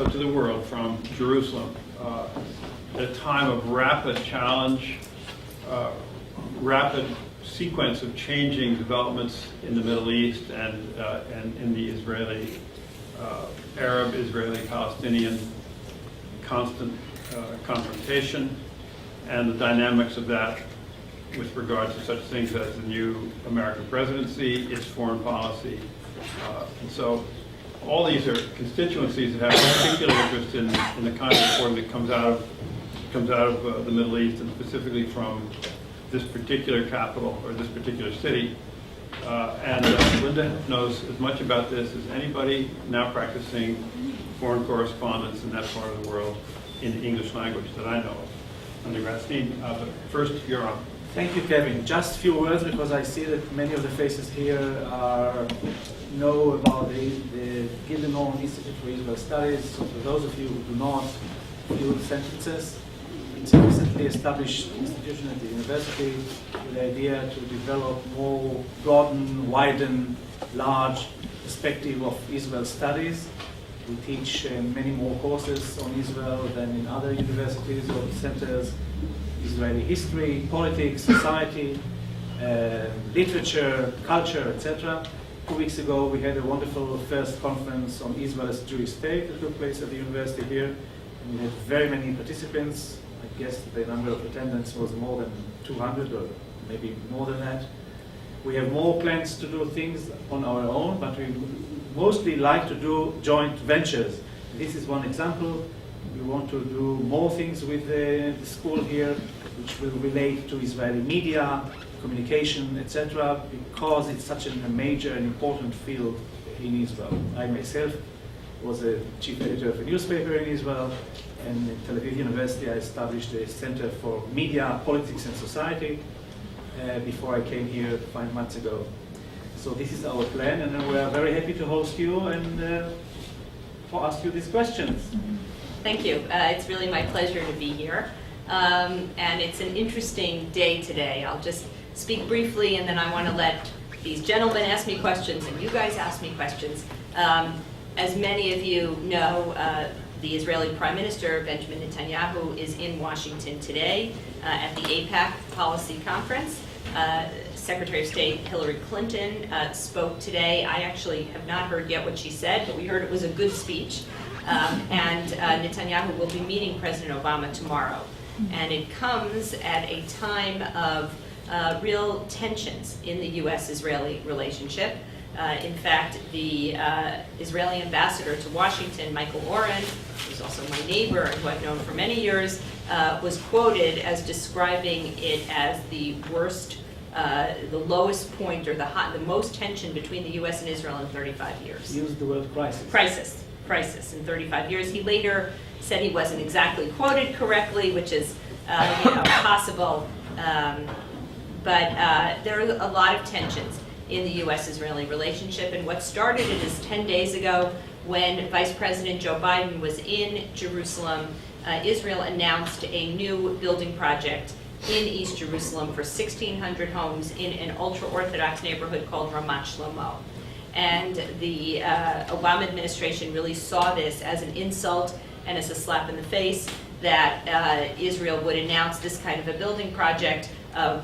also to the world from Jerusalem. At a time of rapid challenge, rapid sequence of changing developments in the Middle East and in the Israeli, Arab, Israeli, Palestinian constant confrontation, and the dynamics of that with regard to such things as the new American presidency, its foreign policy. And so all these are constituencies that have particular interest in the kind of reporting that comes out of the Middle East, and specifically from this particular capital or this particular city. And Linda knows as much about this as anybody now practicing foreign correspondence in that part of the world in the English language that I know of. Under Gradstein, but first, Yoram. Thank you, Kevin. Just a few words, because I see that many of the faces here know about the Gildenhorn Institute for Israel Studies. So for those of you who do not, a few sentences. It's a recently established institution at the university with the idea to develop more broaden, widen, large perspective of Israel studies. We teach many more courses on Israel than in other universities or centers. Israeli history, politics, society, literature, culture, etc. 2 weeks ago, we had a wonderful first conference on Israel as a Jewish state that took place at the university here. And we had very many participants. I guess the number of attendance was more than 200 or maybe more than that. We have more plans to do things on our own, but we mostly like to do joint ventures. This is one example. We want to do more things with the school here, which will relate to Israeli media, communication, etc., because it's such a major and important field in Israel. I myself was a chief editor of a newspaper in Israel, and at Tel Aviv University I established a Center for Media, Politics and Society before I came here 5 months ago. So this is our plan, and we are very happy to host you and to ask you these questions. Thank you. It's really my pleasure to be here. And it's an interesting day today. I'll just speak briefly, and then I want to let these gentlemen ask me questions and you guys ask me questions. As many of you know, the Israeli Prime Minister, Benjamin Netanyahu, is in Washington today at the AIPAC Policy Conference. Secretary of State Hillary Clinton spoke today. I actually have not heard yet what she said, but we heard it was a good speech. And Netanyahu will be meeting President Obama tomorrow. And it comes at a time of real tensions in the U.S.-Israeli relationship. In fact, the Israeli ambassador to Washington, Michael Oren, who's also my neighbor and who I've known for many years, was quoted as describing it as the worst, the lowest point, or the most tension between the U.S. and Israel in 35 years. Use the word crisis. Crisis in 35 years. He later said he wasn't exactly quoted correctly, which is possible, but there are a lot of tensions in the U.S.-Israeli relationship, and what started it is 10 days ago when Vice President Joe Biden was in Jerusalem. Israel announced a new building project in East Jerusalem for 1,600 homes in an ultra-Orthodox neighborhood called Ramat Shlomo. And the Obama administration really saw this as an insult and as a slap in the face that Israel would announce this kind of a building project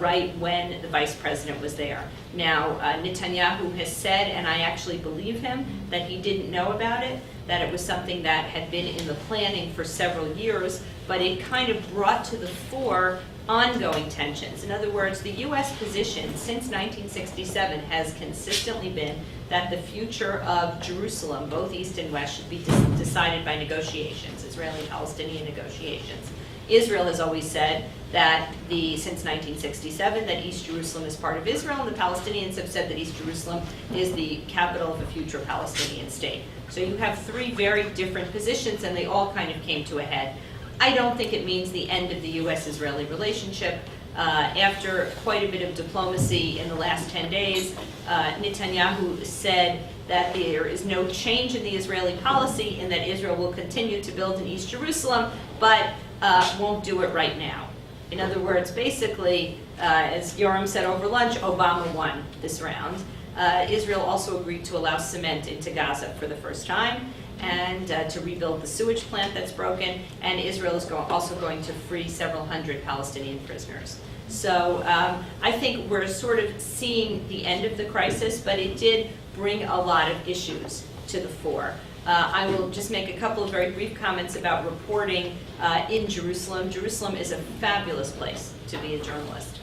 right when the vice president was there. Now, Netanyahu has said, and I actually believe him, that he didn't know about it, that it was something that had been in the planning for several years, but it kind of brought to the fore ongoing tensions. In other words, the U.S. position since 1967 has consistently been that the future of Jerusalem, both East and West, should be decided by negotiations, Israeli-Palestinian negotiations. Israel has always said that since 1967 that East Jerusalem is part of Israel, and the Palestinians have said that East Jerusalem is the capital of a future Palestinian state. So you have three very different positions, and they all kind of came to a head. I don't think it means the end of the U.S.-Israeli relationship. After quite a bit of diplomacy in the last 10 days, Netanyahu said that there is no change in the Israeli policy and that Israel will continue to build in East Jerusalem, but won't do it right now. In other words, basically, as Yoram said over lunch, Obama won this round. Israel also agreed to allow cement into Gaza for the first time, and to rebuild the sewage plant that's broken, and Israel is also going to free several hundred Palestinian prisoners. So I think we're sort of seeing the end of the crisis, but it did bring a lot of issues to the fore. I will just make a couple of very brief comments about reporting in Jerusalem. Jerusalem is a fabulous place to be a journalist.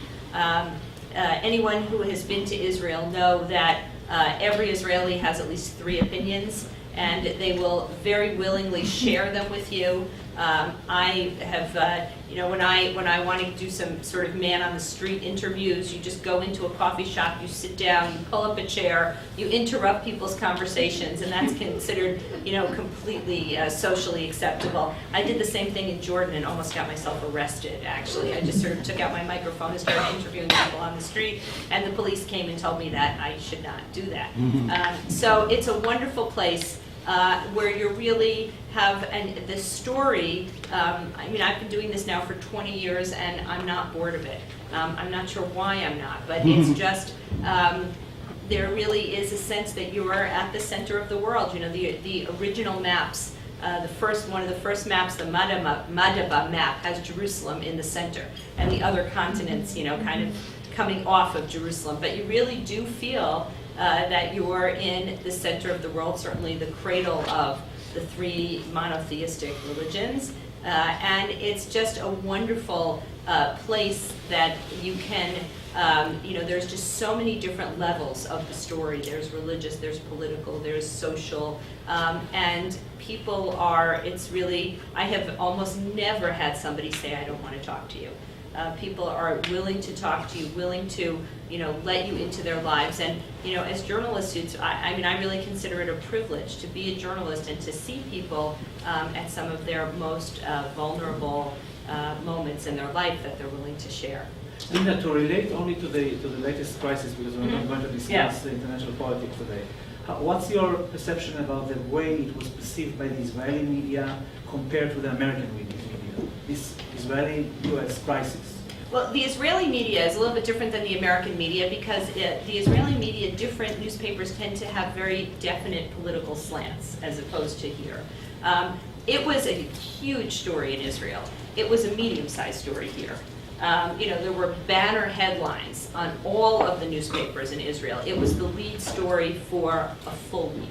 Anyone who has been to Israel know that every Israeli has at least 3 opinions, and they will very willingly share them with you. I have, when I want to do some sort of man on the street interviews, you just go into a coffee shop, you sit down, you pull up a chair, you interrupt people's conversations, and that's considered, completely socially acceptable. I did the same thing in Jordan and almost got myself arrested, actually. I just sort of took out my microphone and started interviewing people on the street, and the police came and told me that I should not do that. So it's a wonderful place. Where you really have the story. I've been doing this now for 20 years, and I'm not bored of it. I'm not sure why I'm not, but it's just there really is a sense that you are at the center of the world. The original maps. One of the first maps, the Madaba map, has Jerusalem in the center, and the other continents, kind of coming off of Jerusalem. But you really do feel that you are in the center of the world, certainly the cradle of the 3 monotheistic religions. And it's just a wonderful place that you can, there's just so many different levels of the story. There's religious, there's political, there's social, and people I have almost never had somebody say, I don't want to talk to you. People are willing to talk to you, willing to, let you into their lives. And, as journalists, I really consider it a privilege to be a journalist and to see people at some of their most vulnerable moments in their life that they're willing to share. Linda, to relate only to the latest crisis, because we're not going to discuss the international politics today, what's your perception about the way it was perceived by the Israeli media compared to the American media? This Israeli-US crisis? Well, the Israeli media is a little bit different than the American media because the Israeli media, different newspapers tend to have very definite political slants as opposed to here. It was a huge story in Israel. It was a medium-sized story here. There were banner headlines on all of the newspapers in Israel. It was the lead story for a full week.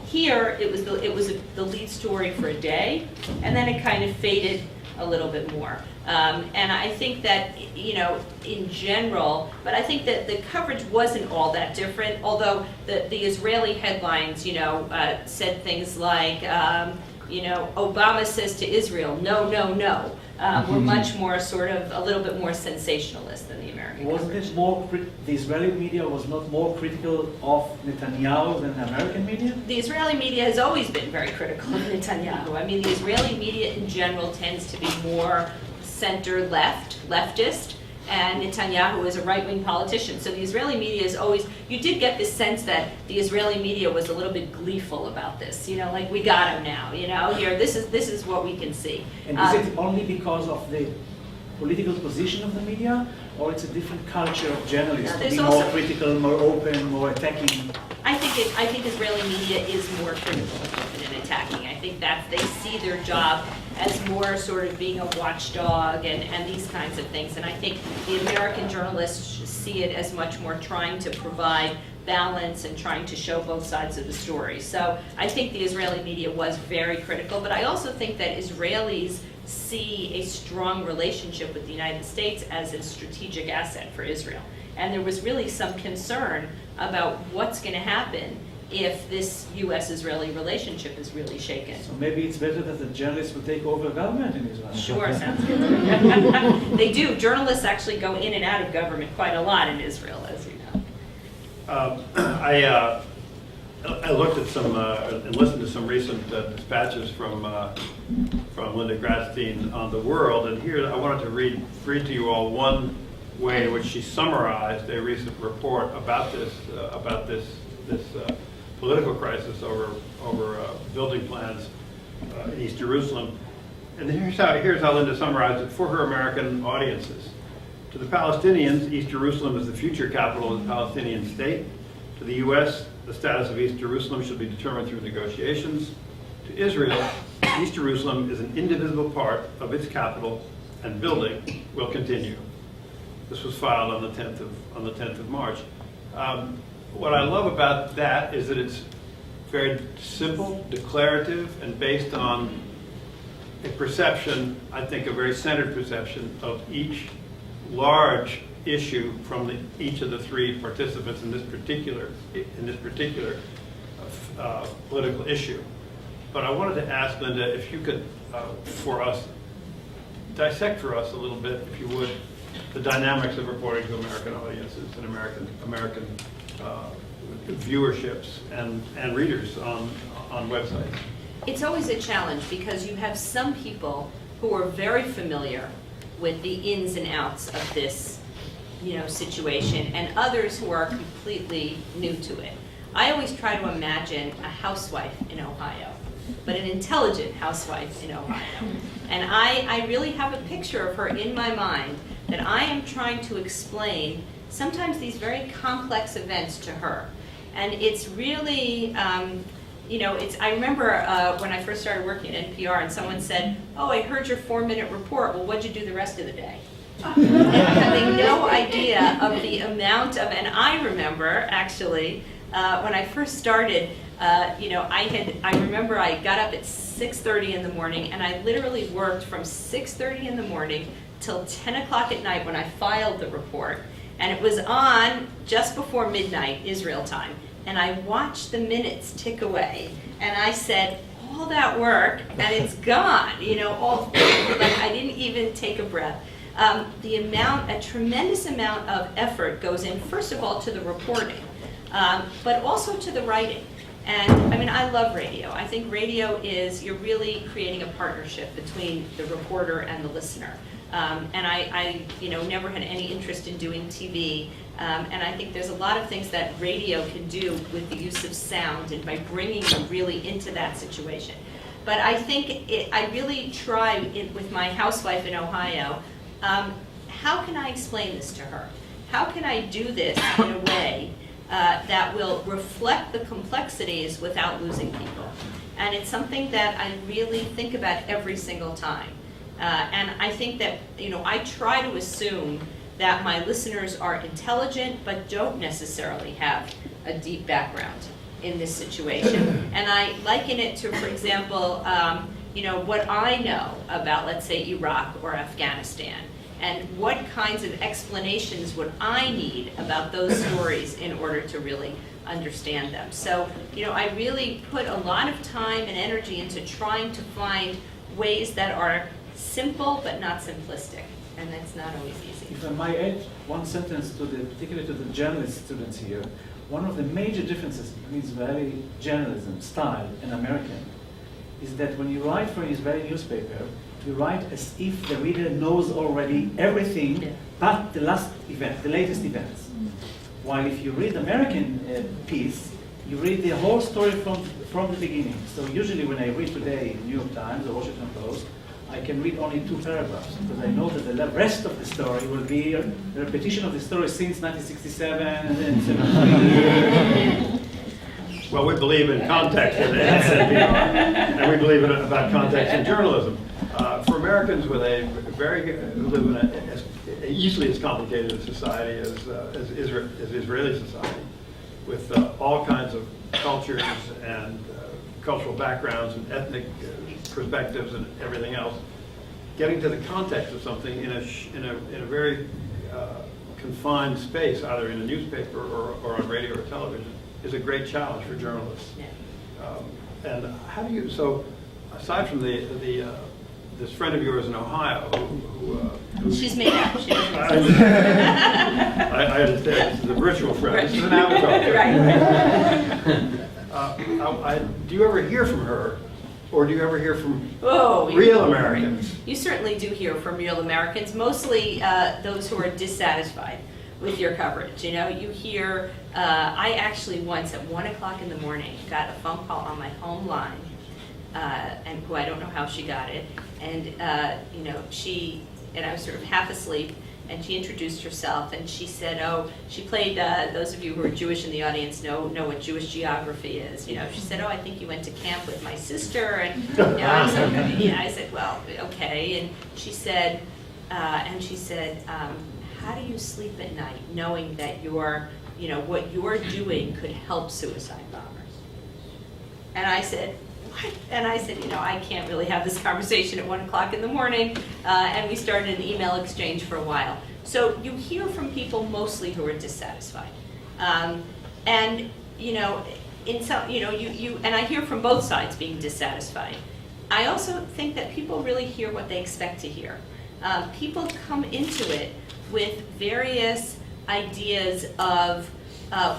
Here, it was the lead story for a day, and then it kind of faded a little bit more. And I think that, in general, but I think that the coverage wasn't all that different, although the Israeli headlines, said things like, Obama says to Israel, no, no, no, were much more sort of a little bit more sensationalist than the American coverage. The Israeli media was not more critical of Netanyahu than the American media? The Israeli media has always been very critical of Netanyahu. The Israeli media in general tends to be more leftist, and Netanyahu is a right-wing politician. So the Israeli media is always, you did get this sense that the Israeli media was a little bit gleeful about this, like we got him now, here, this is what we can see. And is it only because of the political position of the media, or it's a different culture of journalists to be more critical, more open, more attacking? I think Israeli media is more critical than attacking. I think that they see their job as more sort of being a watchdog and these kinds of things. And I think the American journalists see it as much more trying to provide balance and trying to show both sides of the story. So I think the Israeli media was very critical, but I also think that Israelis see a strong relationship with the United States as a strategic asset for Israel. And there was really some concern about what's going to happen if this U.S.-Israeli relationship is really shaken. So maybe it's better that the journalists will take over government in Israel. Sure, sounds good. They do. Journalists actually go in and out of government quite a lot in Israel, as you know. I looked at some and listened to some recent dispatches from Linda Gradstein on the world, and here I wanted to read to you all one way in which she summarized a recent report about this political crisis over building plans in East Jerusalem. And here's how Linda summarized it for her American audiences. To the Palestinians, East Jerusalem is the future capital of the Palestinian state. To the U.S., the status of East Jerusalem should be determined through negotiations. To Israel, East Jerusalem is an indivisible part of its capital, and building will continue. This was filed on the 10th of March. What I love about that is that it's very simple, declarative, and based on a perception, I think a very centered perception of each large issue from each of the three participants in this particular political issue. But I wanted to ask Linda if you could, for us, dissect for us a little bit, if you would, the dynamics of reporting to American audiences and American viewerships and readers on websites. It's always a challenge because you have some people who are very familiar with the ins and outs of this, situation, and others who are completely new to it. I always try to imagine a housewife in Ohio, but an intelligent housewife in Ohio. And I really have a picture of her in my mind that I am trying to explain sometimes these very complex events to her. And it's really, I remember when I first started working at NPR and someone said, "Oh, I heard your 4-minute report. Well, what'd you do the rest of the day?" And having no idea of the amount of, and I remember actually, when I first started, I remember I got up at 6:30 in the morning, and I literally worked from 6:30 in the morning till 10 o'clock at night when I filed the report. And it was on just before midnight, Israel time. And I watched the minutes tick away, and I said, all that work, and it's gone, like I didn't even take a breath. A tremendous amount of effort goes in, first of all, to the reporting, but also to the writing. And I love radio. I think radio you're really creating a partnership between the reporter and the listener. And I never had any interest in doing TV. And I think there's a lot of things that radio can do with the use of sound and by bringing you really into that situation. But I think I really try with my housewife in Ohio, how can I explain this to her? How can I do this in a way that will reflect the complexities without losing people? And it's something that I really think about every single time. And I think that, I try to assume that my listeners are intelligent but don't necessarily have a deep background in this situation. And I liken it to, for example, what I know about, let's say, Iraq or Afghanistan, and what kinds of explanations would I need about those stories in order to really understand them. So, I really put a lot of time and energy into trying to find ways that are simple but not simplistic, and that's not always easy. If I might add one sentence particularly to the journalist students here, one of the major differences between Israeli journalism style and American is that when you write for an Israeli newspaper, you write as if the reader knows already everything but the latest events. While if you read American piece, you read the whole story from the beginning. So usually when I read today New York Times or Washington Post, I can read only 2 paragraphs because I know that the rest of the story will be a repetition of the story since 1967 and then 73. Well, we believe in context at NPR, and we believe about context in journalism. For Americans who live in as easily as complicated a society as Israeli society, with all kinds of cultures and cultural backgrounds and ethnic perspectives and everything else, getting to the context of something in a very confined space, either in a newspaper or on radio or television, is a great challenge for journalists. Yeah. And how do you? So, aside from this friend of yours in Ohio, who She's made up. She doesn't I understand. This is a virtual friend. Right. This is an avatar. Right. Do you ever hear from her, or do you ever hear from Oh, real Americans? You certainly do hear from real Americans, mostly those who are dissatisfied with your coverage. You hear, I actually once at 1 o'clock in the morning got a phone call on my home line, and who I don't know how she got it, and I was sort of half asleep, and she introduced herself, and she said, oh, she played, those of you who are Jewish in the audience know what Jewish geography is. You know, she said, oh, I think you went to camp with my sister, and I said, well, okay, and she said, how do you sleep at night knowing that what you're doing could help suicide bombers? And I said, what? And I said, I can't really have this conversation at 1 o'clock in the morning. And we started an email exchange for a while. So you hear from people mostly who are dissatisfied. And, in some, and I hear from both sides being dissatisfied. I also think that people really hear what they expect to hear. People come into it with various ideas of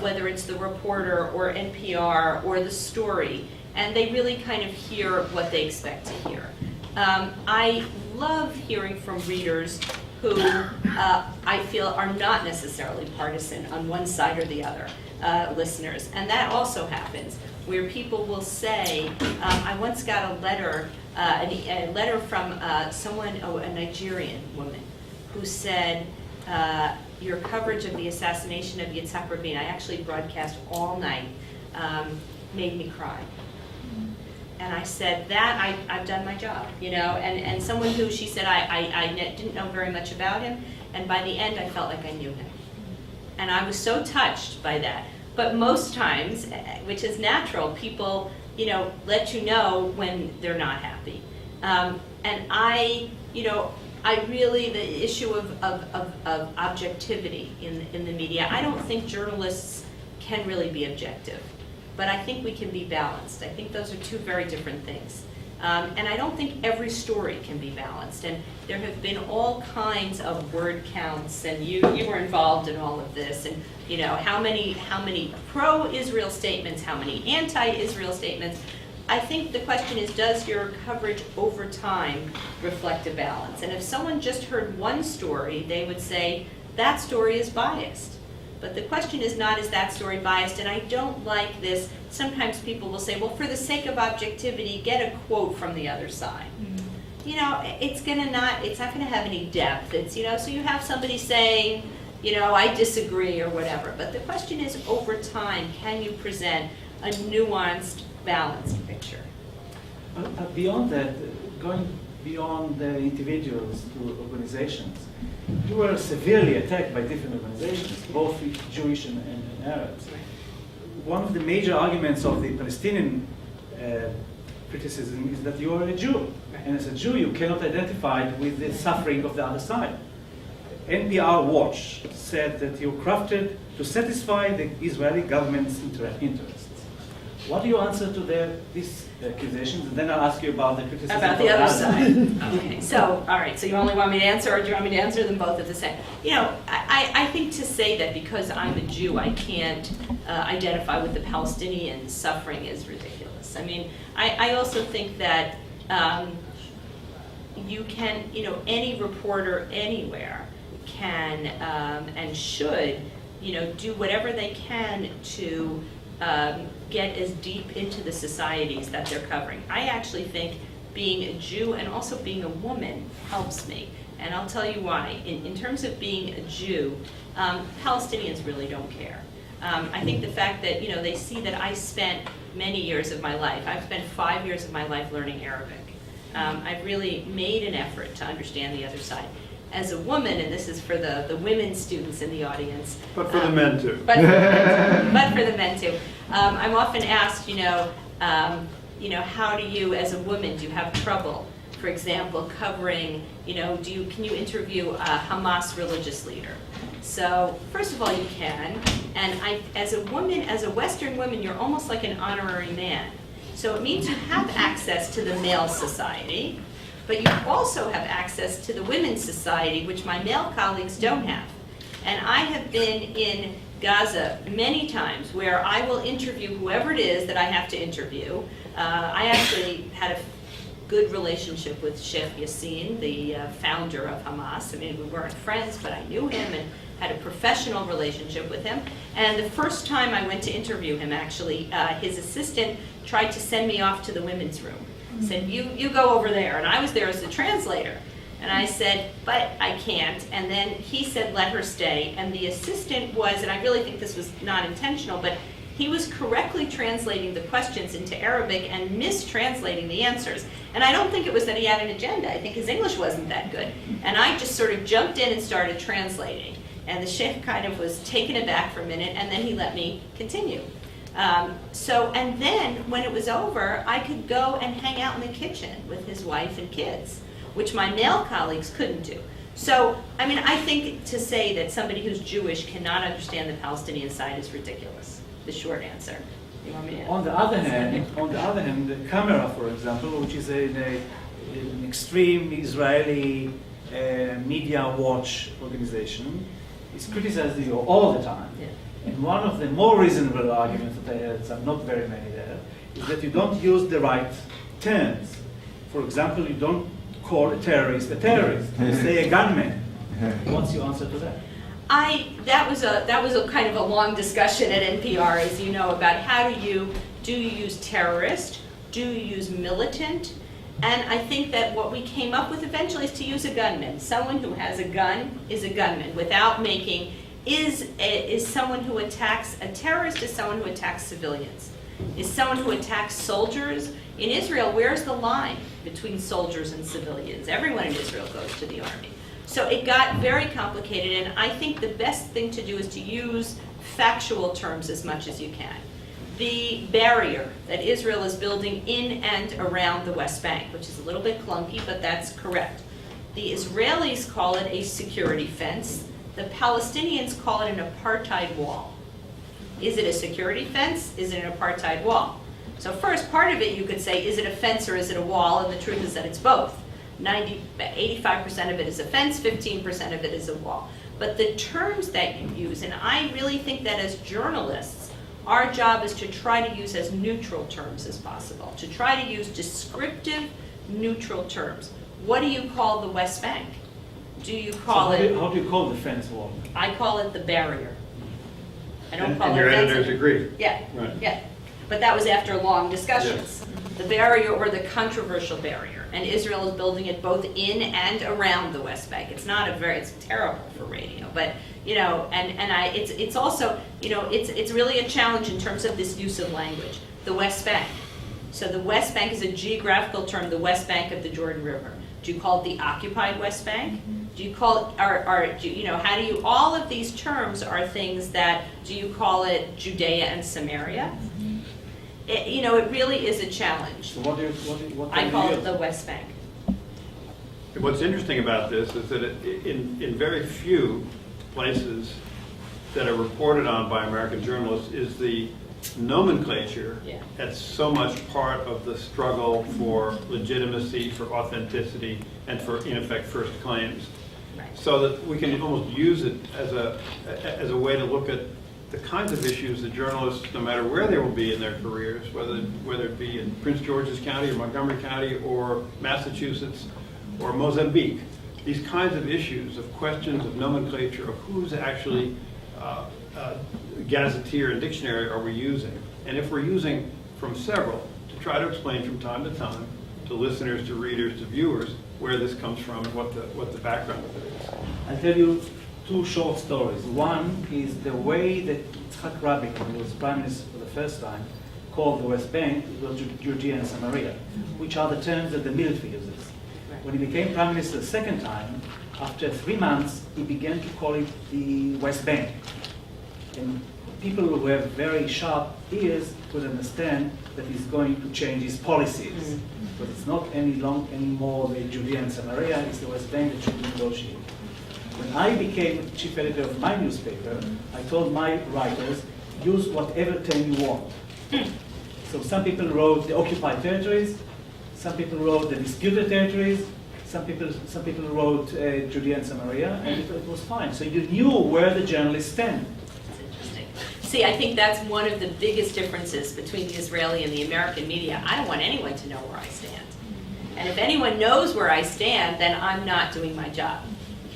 whether it's the reporter or NPR or the story, and they really kind of hear what they expect to hear. I love hearing from readers who I feel are not necessarily partisan on one side or the other, listeners, and that also happens, where people will say, I once got a letter from a Nigerian woman, who said, your coverage of the assassination of Yitzhak Rabin, I actually broadcast all night, made me cry. And I said, I've done my job, and someone who, she said, I didn't know very much about him, and by the end I felt like I knew him. And I was so touched by that. But most times, which is natural, people, let you know when they're not happy. And I really, the issue of objectivity in the media, I don't think journalists can really be objective, but I think we can be balanced. I think those are two very different things. And I don't think every story can be balanced. And there have been all kinds of word counts, and you were involved in all of this, and how many pro-Israel statements, how many anti-Israel statements. I think the question is, does your coverage over time reflect a balance? And if someone just heard one story, they would say, that story is biased. But the question is not, is that story biased? And I don't like this. Sometimes people will say, well, for the sake of objectivity, get a quote from the other side. Mm-hmm. It's not gonna have any depth. It's, so you have somebody saying, I disagree or whatever. But the question is, over time, can you present a nuanced, balanced picture? Beyond that, going beyond the individuals to organizations, you were severely attacked by different organizations, both Jewish and Arabs. One of the major arguments of the Palestinian criticism is that you are a Jew. And as a Jew, you cannot identify with the suffering of the other side. NPR Watch said that you crafted to satisfy the Israeli government's interests. What do you answer to these accusations? And then I'll ask you about the criticism about the other side. Okay. So, all right. So you only want me to answer, or do you want me to answer them both at the same? I think to say that because I'm a Jew, I can't identify with the Palestinian suffering is ridiculous. I mean, I also think that you can, any reporter anywhere can and should, do whatever they can to get as deep into the societies that they're covering. I actually think being a Jew and also being a woman helps me. And I'll tell you why. In terms of being a Jew, Palestinians really don't care. I think the fact that, they see that I spent many years of my life. I've spent 5 years of my life learning Arabic. I've really made an effort to understand the other side. As a woman, and this is for the women students in the audience. But for the men too. But for the men too. I'm often asked, how do you, as a woman, do you have trouble, for example, covering, can you interview a Hamas religious leader? So, first of all, you can. And as a woman, as a Western woman, you're almost like an honorary man. So it means you have access to the male society, but you also have access to the women's society, which my male colleagues don't have. And I have been in Gaza many times where I will interview whoever it is that I have to interview. I actually had a good relationship with Sheikh Yassin, the founder of Hamas. I mean, we weren't friends, but I knew him and had a professional relationship with him. And the first time I went to interview him, actually, his assistant tried to send me off to the women's room. Said, you go over there. And I was there as the translator. And I said, but I can't. And then he said, let her stay. And the assistant was, and I really think this was not intentional, but he was correctly translating the questions into Arabic and mistranslating the answers. And I don't think it was that he had an agenda. I think his English wasn't that good. And I just sort of jumped in and started translating. And the sheikh kind of was taken aback for a minute, and then he let me continue. And then when it was over, I could go and hang out in the kitchen with his wife and kids, which my male colleagues couldn't do. So, I mean, I think to say that somebody who's Jewish cannot understand the Palestinian side is ridiculous. The short answer. You want me to? On the other hand, the camera, for example, which is an extreme Israeli media watch organization, is criticized all the time. Yeah. And one of the more reasonable arguments that I had, some not very many there, is that you don't use the right terms. For example, you don't call a terrorist, you say a gunman. What's your answer to that? That was a kind of a long discussion at NPR, as you know, about how do you use terrorist, do you use militant, and I think that what we came up with eventually is to use a gunman. Someone who has a gun is a gunman, without making, is someone who attacks, a terrorist is someone who attacks civilians. Is someone who attacks soldiers. In Israel, where's the line between soldiers and civilians? Everyone in Israel goes to the army. So it got very complicated, and I think the best thing to do is to use factual terms as much as you can. The barrier that Israel is building in and around the West Bank, which is a little bit clunky, but that's correct. The Israelis call it a security fence. The Palestinians call it an apartheid wall. Is it a security fence? Is it an apartheid wall? So first, part of it you could say, is it a fence or is it a wall? And the truth is that it's both. 85% of it is a fence, 15% of it is a wall. But the terms that you use, and I really think that as journalists, our job is to try to use as neutral terms as possible, to try to use descriptive, neutral terms. What do you call the West Bank? Do you call it? How do you call the fence wall? I call it the barrier. I don't call and it your fencing. editors agree. Yeah, Right. yeah. But that was after long discussions. The barrier, or the controversial barrier. And Israel is building it both in and around the West Bank. It's not it's terrible for radio, but, you know, it's also, you know, it's really a challenge in terms of this use of language. The West Bank. So the West Bank is a geographical term, the West Bank of the Jordan River. Do you call it the occupied West Bank? Do you call it, you know, how do you, all of these terms are things that, do you call it Judea and Samaria? You know, it really is a challenge. So what I call it the West Bank. What's interesting about this is that in very few places that are reported on by American journalists is the nomenclature that's so much part of the struggle for legitimacy, for authenticity, and for, in effect, first claims. Right. So that we can almost use it as a way to look at the kinds of issues that journalists, no matter where they will be in their careers, whether it be in Prince George's County or Montgomery County or Massachusetts or Mozambique, these kinds of issues, of questions of nomenclature, of who's actually gazetteer and dictionary are we using, and if we're using from several, to try to explain from time to time to listeners, to readers, to viewers, where this comes from and what the background of it is. I'll tell you two short stories. One is the way that Yitzhak Rabin, who was prime minister for the first time, called the West Bank, it was Judea and Samaria, which are the terms that the military uses. When he became prime minister the second time, after 3 months, he began to call it the West Bank. And people who have very sharp ears could understand that he's going to change his policies. But it's not anymore the Judea and Samaria, it's the West Bank that should be negotiated. When I became chief editor of my newspaper, I told my writers, use whatever term you want. So some people wrote the occupied territories, some people wrote the disputed territories, some people wrote Judea and Samaria, and it was fine. So you knew where the journalists stand. That's interesting. See, I think that's one of the biggest differences between the Israeli and the American media. I don't want anyone to know where I stand. And if anyone knows where I stand, then I'm not doing my job.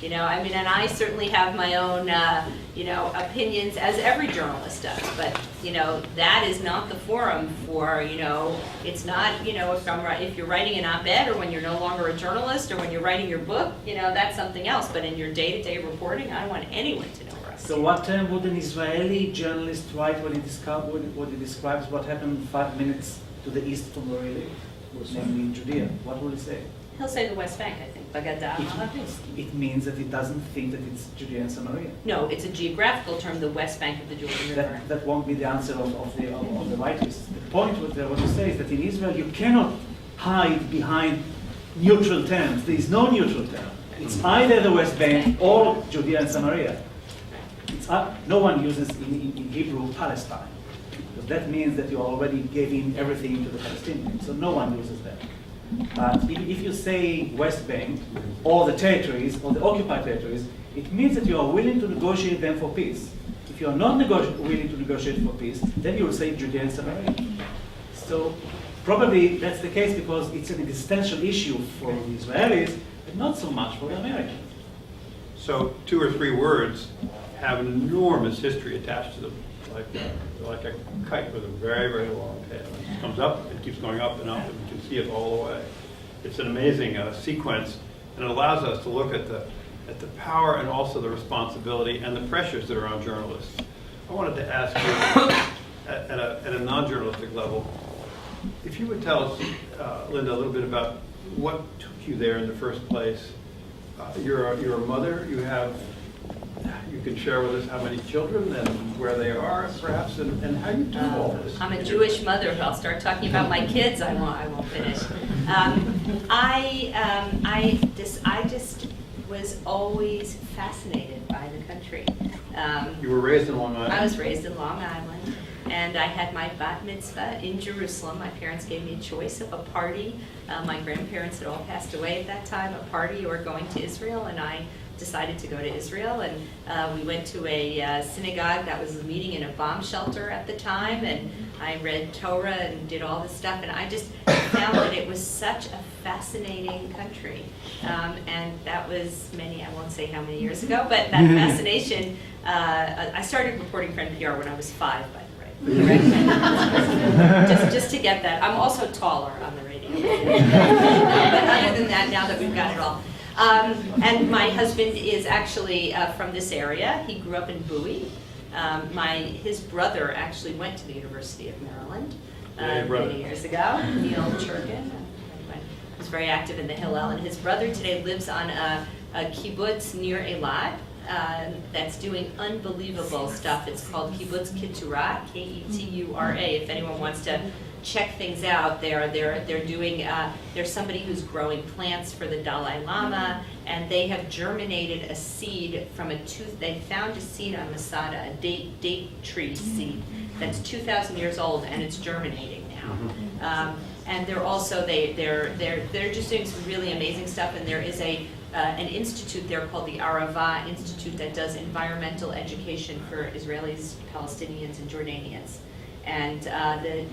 You know, I mean, and I certainly have my own, you know, opinions, as every journalist does. But you know, that is not the forum for, you know, it's not, you know, if you're writing an op-ed or when you're no longer a journalist or when you're writing your book, you know, that's something else. But in your day-to-day reporting, I don't want anyone to know where I stand. So what term would an Israeli journalist write when he describes what happened 5 minutes to the east from where he lived, namely in Judea? What will he say? He'll say the West Bank, I think. Bagada. It means that he doesn't think that it's Judea and Samaria. No, it's a geographical term, the West Bank of the Jordan River. That won't be the answer of the writers. The point with what you say is that in Israel you cannot hide behind neutral terms. There is no neutral term. It's either the West Bank or Judea and Samaria. No one uses in Hebrew Palestine, because that means that you already gave in everything to the Palestinians. So no one uses that. But if you say West Bank or the territories or the occupied territories, it means that you are willing to negotiate them for peace. If you are not willing to negotiate for peace, then you will say Judea and Samaria. So probably that's the case because it's an existential issue for the Israelis, but not so much for the Americans. So 2 or 3 words have an enormous history attached to them, like a kite with a very, very long tail. It comes up, it keeps going up and up, and you can see it all the way. It's an amazing sequence, and it allows us to look at the power and also the responsibility and the pressures that are on journalists. I wanted to ask you, at a non-journalistic level, if you would tell us, Linda, a little bit about what took you there in the first place. You're a mother. You can share with us how many children and where they are, perhaps, and how you do all this. I'm a Jewish mother. If I'll start talking about my kids, I won't finish. I just was always fascinated by the country. You were raised in Long Island? I was raised in Long Island, and I had my bat mitzvah in Jerusalem. My parents gave me a choice of a party. My grandparents had all passed away at that time, a party or going to Israel, and I decided to go to Israel, and we went to a synagogue that was meeting in a bomb shelter at the time, and I read Torah and did all this stuff, and I just found that it was such a fascinating country. And that was I won't say how many years ago, but that fascination, I started reporting for NPR when I was 5, by the way. just to get that. I'm also taller on the radio. But other than that, now that we've got it all. And my husband is actually from this area. He grew up in Bowie. His brother actually went to the University of Maryland many years ago, Neil Churkin. He was very active in the Hillel, and his brother today lives on a kibbutz near Eilat that's doing unbelievable stuff. It's called Kibbutz Keturah, Ketura. If anyone wants to check things out, they're doing. There's somebody who's growing plants for the Dalai Lama, and they have germinated a seed from They found a seed on Masada, a date tree seed that's 2,000 years old, and it's germinating now. And they're also they're just doing some really amazing stuff. And there is an institute there called the Arava Institute that does environmental education for Israelis, Palestinians, and Jordanians. And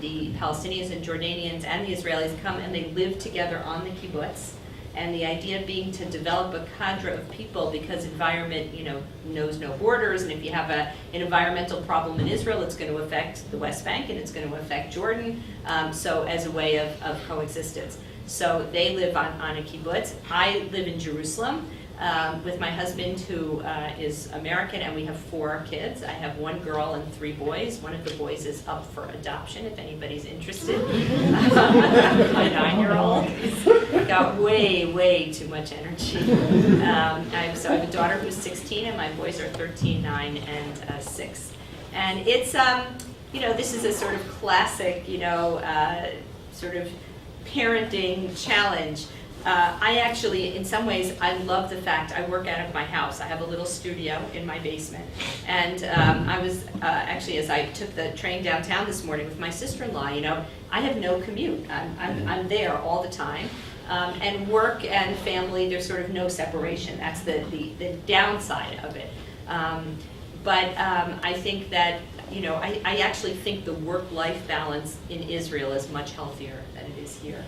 the Palestinians and Jordanians and the Israelis come and they live together on the kibbutz. And the idea being to develop a cadre of people, because environment, knows no borders. And if you have an environmental problem in Israel, it's going to affect the West Bank and it's going to affect Jordan. So as a way of coexistence. So they live on a kibbutz. I live in Jerusalem with my husband, who is American, and we have 4 kids. I have 1 girl and 3 boys. One of the boys is up for adoption, if anybody's interested. My 9-year-old. He's got way too much energy. I have a daughter who's 16, and my boys are 13, 9, and 6. And it's, this is a sort of classic, sort of parenting challenge. I actually, in some ways, I love the fact I work out of my house. I have a little studio in my basement. And I was, actually, as I took the train downtown this morning with my sister-in-law, I have no commute. I'm there all the time. And work and family, there's sort of no separation. That's the downside of it. But I think that, I actually think the work-life balance in Israel is much healthier than it is here.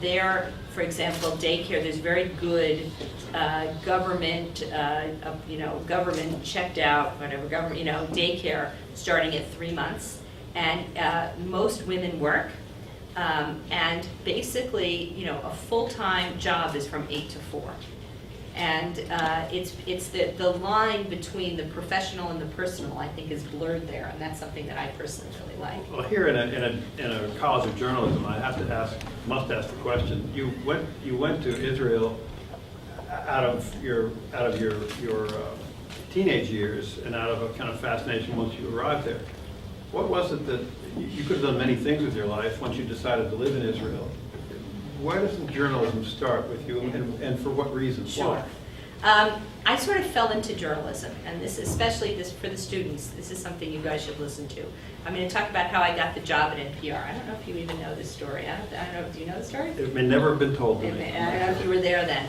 There, for example, daycare, there's very good government, government checked out, whatever, government, daycare starting at 3 months. And most women work. And basically, a full-time job is from 8 to 4. And it's the line between the professional and the personal, I think, is blurred there, and that's something that I personally really like. Well, here in a college of journalism, I must ask the question. You went to Israel out of your teenage years and out of a kind of fascination once you arrived there. What was it that you could have done many things with your life once you decided to live in Israel? Why doesn't journalism start with you, and for what reasons? Sure. Why? I sort of fell into journalism, and especially for the students, this is something you guys should listen to. I'm going to talk about how I got the job at NPR. I don't know if you even know this story. I don't know. Do you know the story? It may never have been told to me. I don't know if you were there then.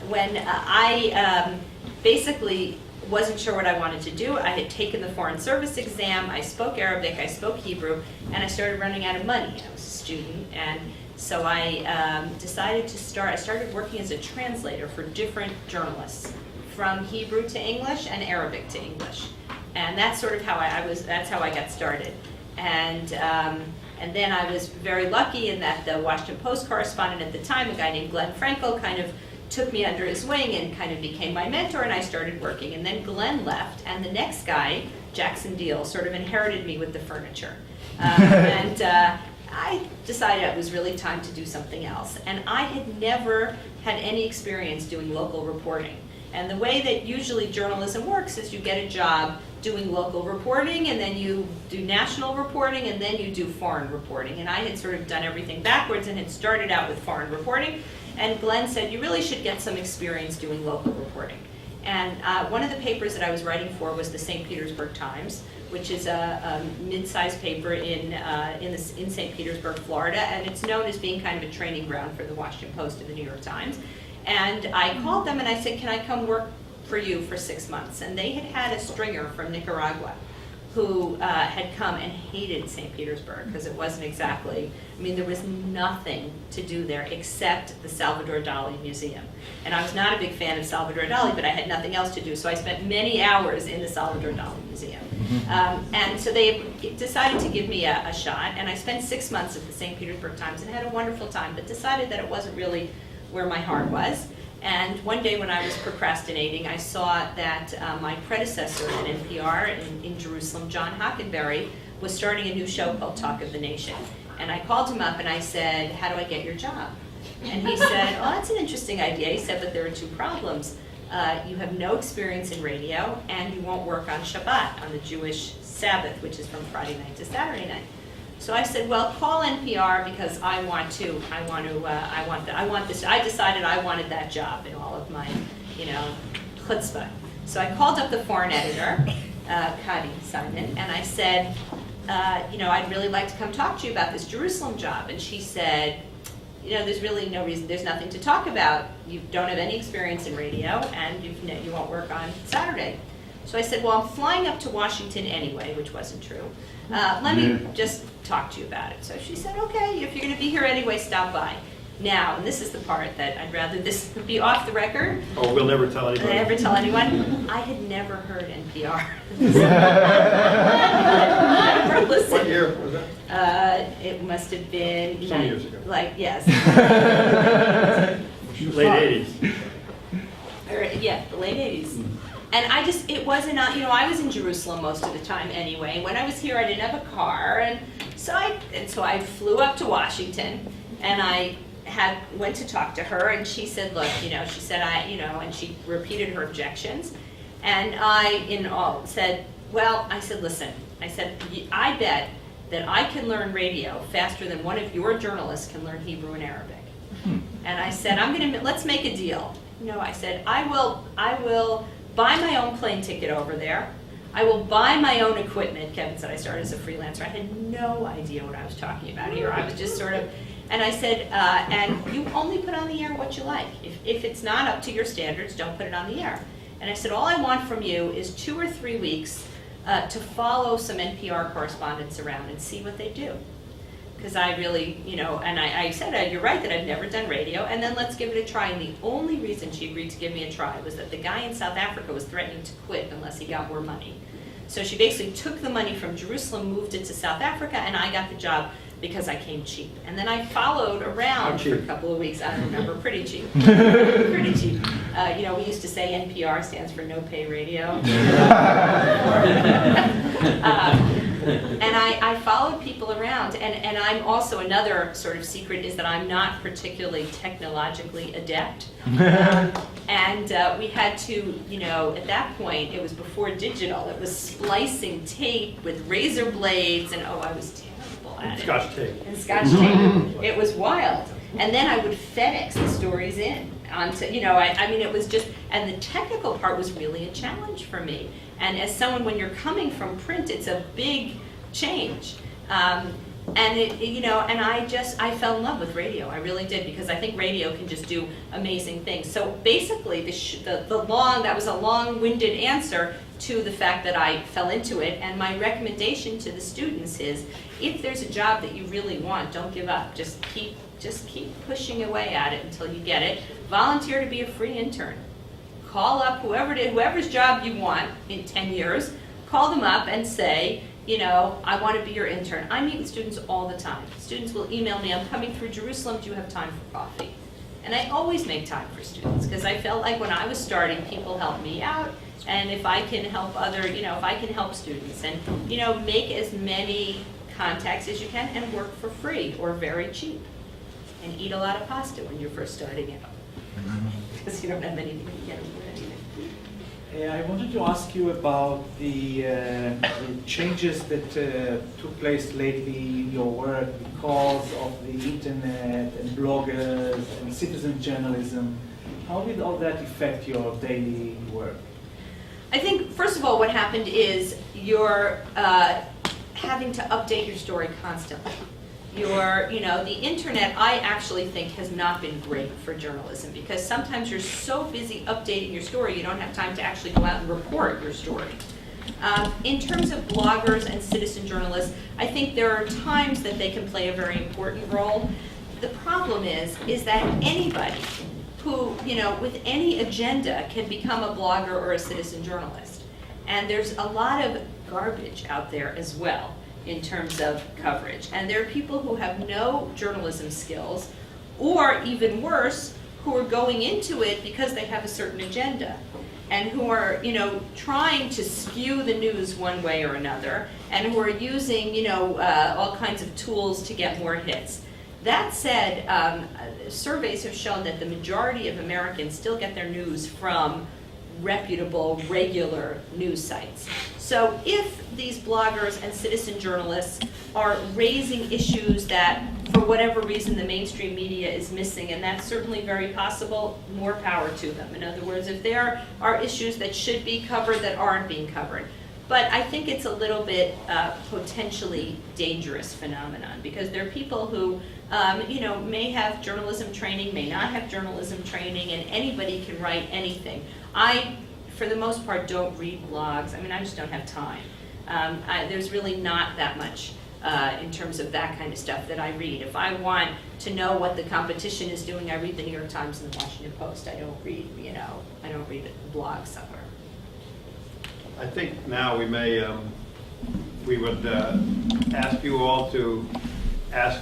When I basically wasn't sure what I wanted to do. I had taken the Foreign Service exam. I spoke Arabic. I spoke Hebrew, and I started running out of money. I was a student, and so I decided to start. I started working as a translator for different journalists, from Hebrew to English and Arabic to English, and that's sort of how that's how I got started. And then I was very lucky in that the Washington Post correspondent at the time, a guy named Glenn Frankel, kind of took me under his wing and kind of became my mentor, and I started working. And then Glenn left, and the next guy, Jackson Deal, sort of inherited me with the furniture. I decided it was really time to do something else. And I had never had any experience doing local reporting. And the way that usually journalism works is you get a job doing local reporting, and then you do national reporting, and then you do foreign reporting. And I had sort of done everything backwards and had started out with foreign reporting. And Glenn said, you really should get some experience doing local reporting. And one of the papers that I was writing for was the St. Petersburg Times, which is a mid-sized paper in St. Petersburg, Florida, and it's known as being kind of a training ground for the Washington Post and the New York Times. And I called them and I said, can I come work for you for 6 months? And they had a stringer from Nicaragua who had come and hated St. Petersburg because it wasn't exactly, there was nothing to do there except the Salvador Dali Museum. And I was not a big fan of Salvador Dali, but I had nothing else to do, so I spent many hours in the Salvador Dali Museum. And so they decided to give me a shot, and I spent 6 months at the St. Petersburg Times and had a wonderful time, but decided that it wasn't really where my heart was. And one day when I was procrastinating, I saw that my predecessor at NPR in Jerusalem, John Hockenberry, was starting a new show called Talk of the Nation. And I called him up and I said, how do I get your job? And he said, oh, that's an interesting idea. He said, but there are 2 problems. You have no experience in radio, and you won't work on Shabbat, on the Jewish Sabbath, which is from Friday night to Saturday night. So I said, well, call NPR because I want this. I decided I wanted that job in all of my, chutzpah. So I called up the foreign editor, Kadi Simon, and I said, I'd really like to come talk to you about this Jerusalem job. And she said, there's really no reason, there's nothing to talk about. You don't have any experience in radio, and you won't work on Saturday. So I said, well, I'm flying up to Washington anyway, which wasn't true. Let me just talk to you about it. So she said, okay, if you're going to be here anyway, stop by. Now, and this is the part that I'd rather this be off the record. Oh, we'll never tell anybody. Never tell anyone. I had never heard NPR. Never listened. What year was that? It must have been... Some years ago. Yes. Late 80s. Yeah, the late 80s. And it wasn't, I was in Jerusalem most of the time anyway. When I was here, I didn't have a car, and so I flew up to Washington, and I went to talk to her, and she said, look, she said and she repeated her objections, and I said, well, I said, listen, I said, I bet that I can learn radio faster than one of your journalists can learn Hebrew and Arabic. And I said, let's make a deal. I said, I will buy my own plane ticket over there. I will buy my own equipment. Kevin said I started as a freelancer. I had no idea what I was talking about here. I was just sort of, and I said, and you only put on the air what you like. If it's not up to your standards, don't put it on the air. And I said, all I want from you is 2 or 3 weeks to follow some NPR correspondents around and see what they do. because I really, and I said, you're right that I've never done radio, and then let's give it a try. And the only reason she agreed to give me a try was that the guy in South Africa was threatening to quit unless he got more money. So she basically took the money from Jerusalem, moved it to South Africa, and I got the job because I came cheap. And then I followed around for a couple of weeks. I don't remember, pretty cheap. Pretty cheap. We used to say NPR stands for No Pay Radio. And I followed people around, and I'm also, another sort of secret is that I'm not particularly technologically adept. And we had to, at that point, it was before digital, it was splicing tape with razor blades, and I was terrible at it. Scotch tape. And Scotch tape. It was wild. And then I would FedEx the stories in onto, it was just, and the technical part was really a challenge for me. And as someone, when you're coming from print, it's a big change. And I fell in love with radio. I really did, because I think radio can just do amazing things. So basically, that was a long-winded answer to the fact that I fell into it. And my recommendation to the students is, if there's a job that you really want, don't give up. Just keep pushing away at it until you get it. Volunteer to be a free intern. Call up whoever's job you want in 10 years, call them up and say, I want to be your intern. I meet with students all the time. Students will email me, I'm coming through Jerusalem, do you have time for coffee? And I always make time for students, because I felt like when I was starting, people helped me out, and if I can help if I can help students, and, make as many contacts as you can, and work for free or very cheap, and eat a lot of pasta when you're first starting out. Because you don't have anything to get away. I wanted to ask you about the changes that took place lately in your work because of the internet and bloggers and citizen journalism. How did all that affect your daily work? I think, first of all, what happened is you're having to update your story constantly. The internet, I actually think, has not been great for journalism, because sometimes you're so busy updating your story, you don't have time to actually go out and report your story. In terms of bloggers and citizen journalists, I think there are times that they can play a very important role. The problem is that anybody who, with any agenda can become a blogger or a citizen journalist. And there's a lot of garbage out there as well, in terms of coverage. And there are people who have no journalism skills, or even worse, who are going into it because they have a certain agenda, and who are, trying to skew the news one way or another, and who are using, all kinds of tools to get more hits. That said, surveys have shown that the majority of Americans still get their news from reputable, regular news sites. So if these bloggers and citizen journalists are raising issues that, for whatever reason, the mainstream media is missing, and that's certainly very possible, more power to them. In other words, if there are issues that should be covered that aren't being covered. But I think it's a little bit potentially dangerous phenomenon, because there are people who may have journalism training, may not have journalism training, and anybody can write anything. I, for the most part, don't read blogs. I just don't have time. There's really not that much in terms of that kind of stuff that I read. If I want to know what the competition is doing, I read the New York Times and the Washington Post. I don't read, I don't read a blog somewhere. I think now we would ask you all to ask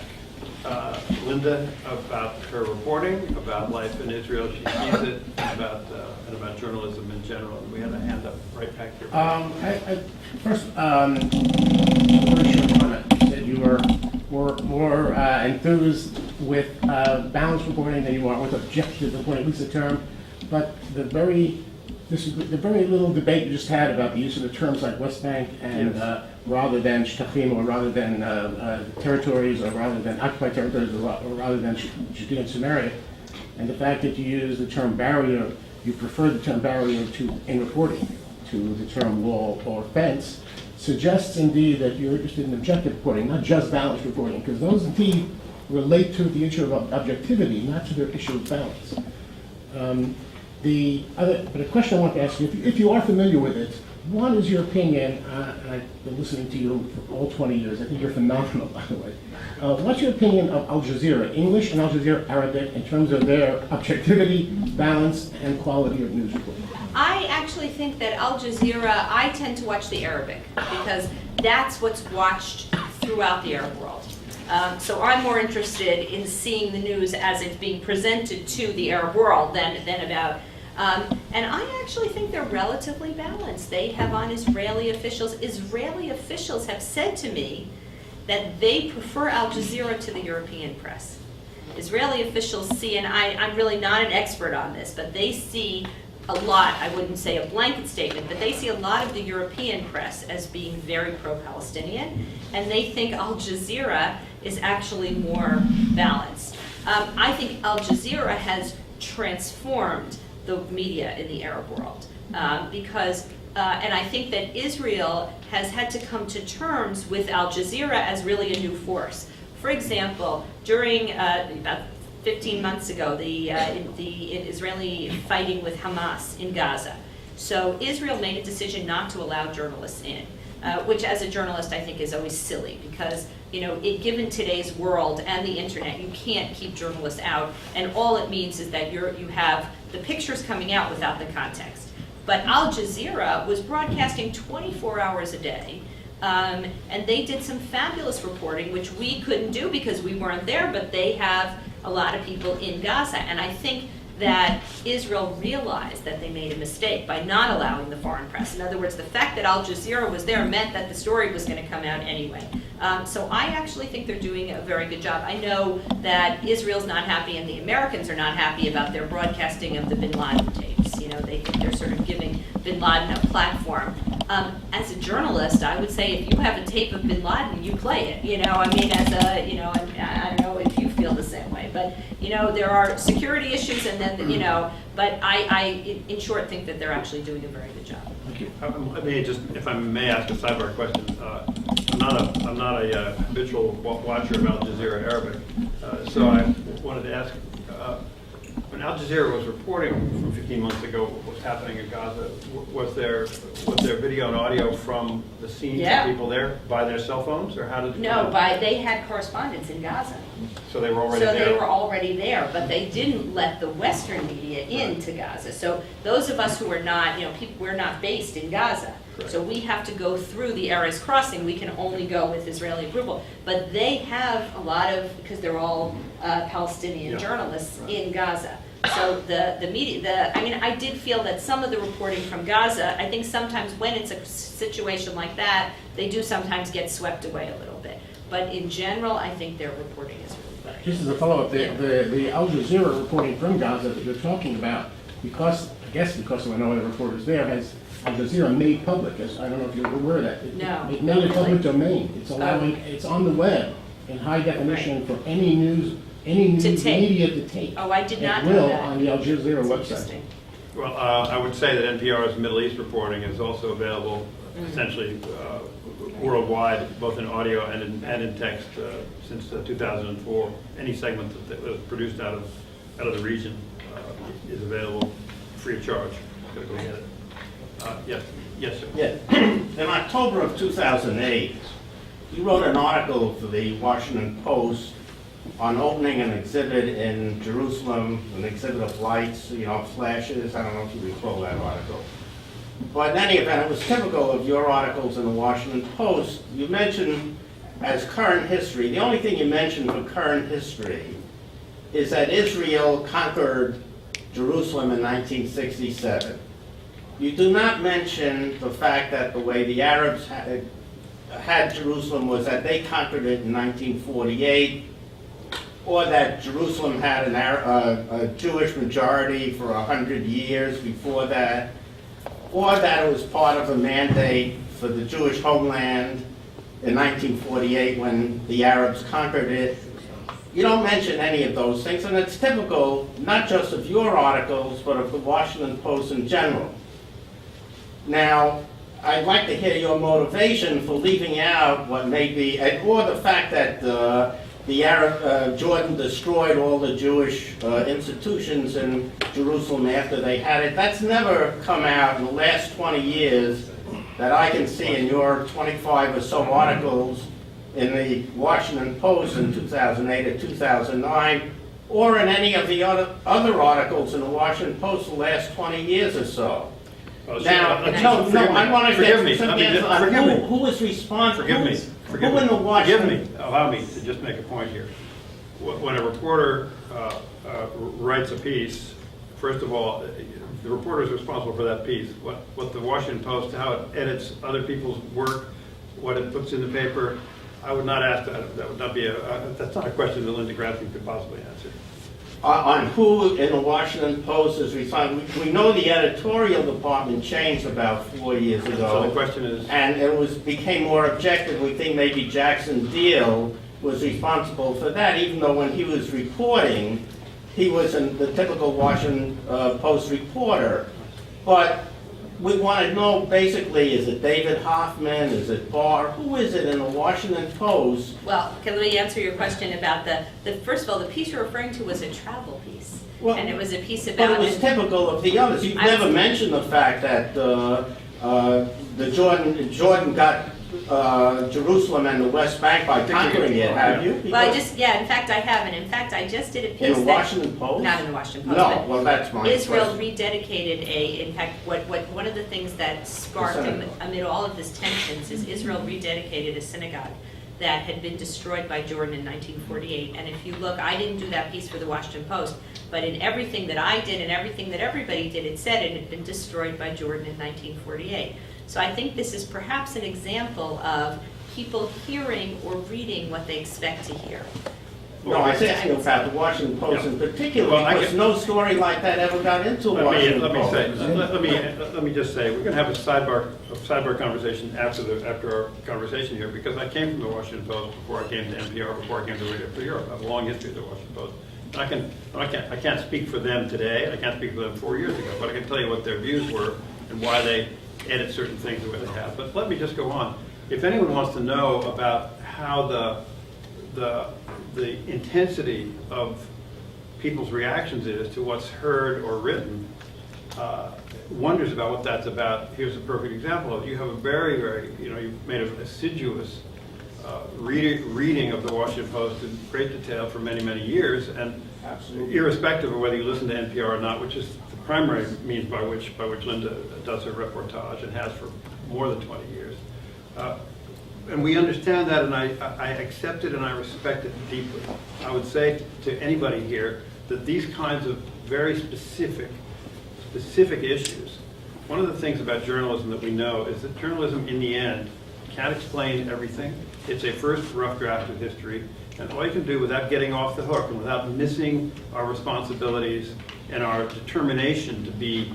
Linda about her reporting, about life in Israel, she sees it, and about journalism in general. And we had a hand up right back here. First, very short comment. You said you were more enthused with balanced reporting than you are with objective reporting, at least the term. But the very little debate you just had about the use of the terms like West Bank and yes. Rather than Shtachim, or rather than territories, or rather than occupied territories, or rather than Judea and Samaria, and the fact that you use the term barrier, you prefer the term barrier in reporting to the term wall or fence, suggests indeed that you're interested in objective reporting, not just balanced reporting, because those indeed relate to the issue of objectivity, not to the issue of balance. But a question I want to ask you, if you are familiar with it, What is your opinion, and I've been listening to you for all 20 years, I think you're phenomenal, by the way. What's your opinion of Al Jazeera, English and Al Jazeera Arabic, in terms of their objectivity, balance, and quality of news reporting? I actually think that Al Jazeera, I tend to watch the Arabic because that's what's watched throughout the Arab world. So I'm more interested in seeing the news as it's being presented to the Arab world than about, and I actually think they're relatively balanced. They have on Israeli officials. Israeli officials have said to me that they prefer Al Jazeera to the European press. Israeli officials see, and I'm really not an expert on this, but they see a lot, I wouldn't say a blanket statement, but they see a lot of the European press as being very pro-Palestinian, and they think Al Jazeera is actually more balanced. I think Al Jazeera has transformed the media in the Arab world because, and I think that Israel has had to come to terms with Al Jazeera as really a new force. For example, during about 15 months ago, the Israeli fighting with Hamas in Gaza. So Israel made a decision not to allow journalists in, which as a journalist I think is always silly because, you know, given today's world and the internet, you can't keep journalists out, and all it means is that you have the pictures coming out without the context. But Al Jazeera was broadcasting 24 hours a day, and they did some fabulous reporting, which we couldn't do because we weren't there, but they have a lot of people in Gaza. And I think that Israel realized that they made a mistake by not allowing the foreign press. In other words, the fact that Al Jazeera was there meant that the story was going to come out anyway. So I actually think they're doing a very good job. I know that Israel's not happy and the Americans are not happy about their broadcasting of the bin Laden tapes. You know, they think they're sort of giving bin Laden a platform. As a journalist, I would say if you have a tape of bin Laden, you play it. You know, I mean, as a, you know, I don't know if you feel the same way, but, you know, there are security issues and then, you know, but I in short, think that they're actually doing a very good job. Thank you. Let me just, if I may ask a sidebar question. I'm not a habitual watcher of Al Jazeera Arabic, so I wanted to ask, when Al Jazeera was reporting from 15 months ago what was happening in Gaza, was there video and audio from the scenes Yeah. of people there by their cell phones, or how did it No, go? they had correspondents in Gaza. So they were already So there? they were already there, but they didn't let the Western media into Gaza. So those of us who are not, you know, we're not based in Gaza. Correct. So we have to go through the Erez crossing. We can only go with Israeli approval. But they have a lot of, because they're all Palestinian Yeah. journalists Right. in Gaza. So the media, I mean, I did feel that some of the reporting from Gaza, I think sometimes when it's a situation like that, they do sometimes get swept away a little bit. But in general, I think their reporting is really good. Just as a follow-up, the Al Jazeera reporting from Gaza that you're talking about, because there were no other reporters there, has Al Jazeera made public, as I don't know if you're aware of that. No, It made it not public really. domain. It's allowing, it's on the web in high definition for any news tape. media to take. Oh, I did not It know will that. on the Al Jazeera That's website. interesting. Well, I would say that NPR's Middle East reporting is also available essentially worldwide, both in audio and in text since 2004. Any segment that was produced out of the region is available free of charge. Gotta go get it. Yes, sir. Yeah. In October of 2008, you wrote an article for the Washington Post on opening an exhibit in Jerusalem, an exhibit of lights, you know, flashes. I don't know if you recall that article. But in any event, it was typical of your articles in the Washington Post. You mentioned as current history, the only thing you mentioned for current history is that Israel conquered Jerusalem in 1967. You do not mention the fact that the way the Arabs had Jerusalem was that they conquered it in 1948, or that Jerusalem had a Jewish majority for 100 years before that, or that it was part of a mandate for the Jewish homeland in 1948 when the Arabs conquered it. You don't mention any of those things, and it's typical not just of your articles, but of the Washington Post in general. Now, I'd like to hear your motivation for leaving out what may be, or the fact that the Arab Jordan destroyed all the Jewish institutions in Jerusalem after they had it. That's never come out in the last 20 years. that I can see in your 25 or so articles in the Washington Post in 2008 or 2009, or in any of the other articles in the Washington Post the last 20 years or so. Now, I want to get some answer on who is responsible. Forgive me. Allow me to just make a point here. When a reporter writes a piece, first of all, the reporter is responsible for that piece. What the Washington Post, how it edits other people's work, what it puts in the paper, I would not ask that. That would not be that's not a question that Linda Gradstein could possibly answer. On who in the Washington Post is responsible. We know the editorial department changed about 4 years ago. So the question is, and it became more objective. We think maybe Jackson Deal was responsible for that, even though when he was reporting, he was the typical Washington Post reporter. But we want to know, basically, is it David Hoffman? Is it Barr? Who is it in the Washington Post? Well, okay, let me answer your question about first of all, the piece you're referring to was a travel piece. Well, and it was a piece about... But it was typical of the others. You've never mentioned the fact that Jordan got Jerusalem and the West Bank by conquering it, have you? Well, in fact I haven't. In fact, I just did a piece in the Washington Post? Not in the Washington Post. No, well, that's my Israel question. rededicated in fact, one of the things that sparked amid all of this tensions is Israel rededicated a synagogue that had been destroyed by Jordan in 1948. And if you look, I didn't do that piece for the Washington Post, but in everything that I did and everything that everybody did, it said it had been destroyed by Jordan in 1948. So I think this is perhaps an example of people hearing or reading what they expect to hear. No, I was asking about the Washington Post in particular, because no story like that ever got into Washington Post. Let me just say, we're going to have a sidebar conversation after our conversation here, because I came from the Washington Post before I came to NPR, before I came to Radio Free Europe. I have a long history of the Washington Post. I can't speak for them today. I can't speak for them 4 years ago, but I can tell you what their views were and why they edit certain things the way they have. But let me just go on. If anyone wants to know about how the intensity of people's reactions is to what's heard or written, wonders about what that's about, here's a perfect example of it. You have a very, you've made an assiduous reading of the Washington Post in great detail for many, many years, and absolutely, irrespective of whether you listen to NPR or not, which is the primary means by which Linda does her reportage and has for more than 20 years. And we understand that, and I accept it and I respect it deeply. I would say to anybody here that these kinds of very specific issues, one of the things about journalism that we know is that journalism in the end can't explain everything. It's a first rough draft of history, and all you can do without getting off the hook and without missing our responsibilities and our determination to be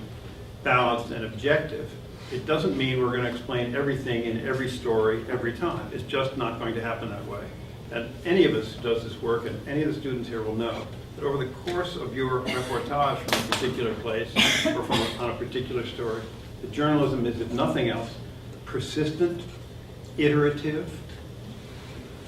balanced and objective, it doesn't mean we're going to explain everything in every story every time. It's just not going to happen that way. And any of us who does this work, and any of the students here will know, that over the course of your reportage from a particular place or on a particular story, the journalism is, if nothing else, persistent, iterative,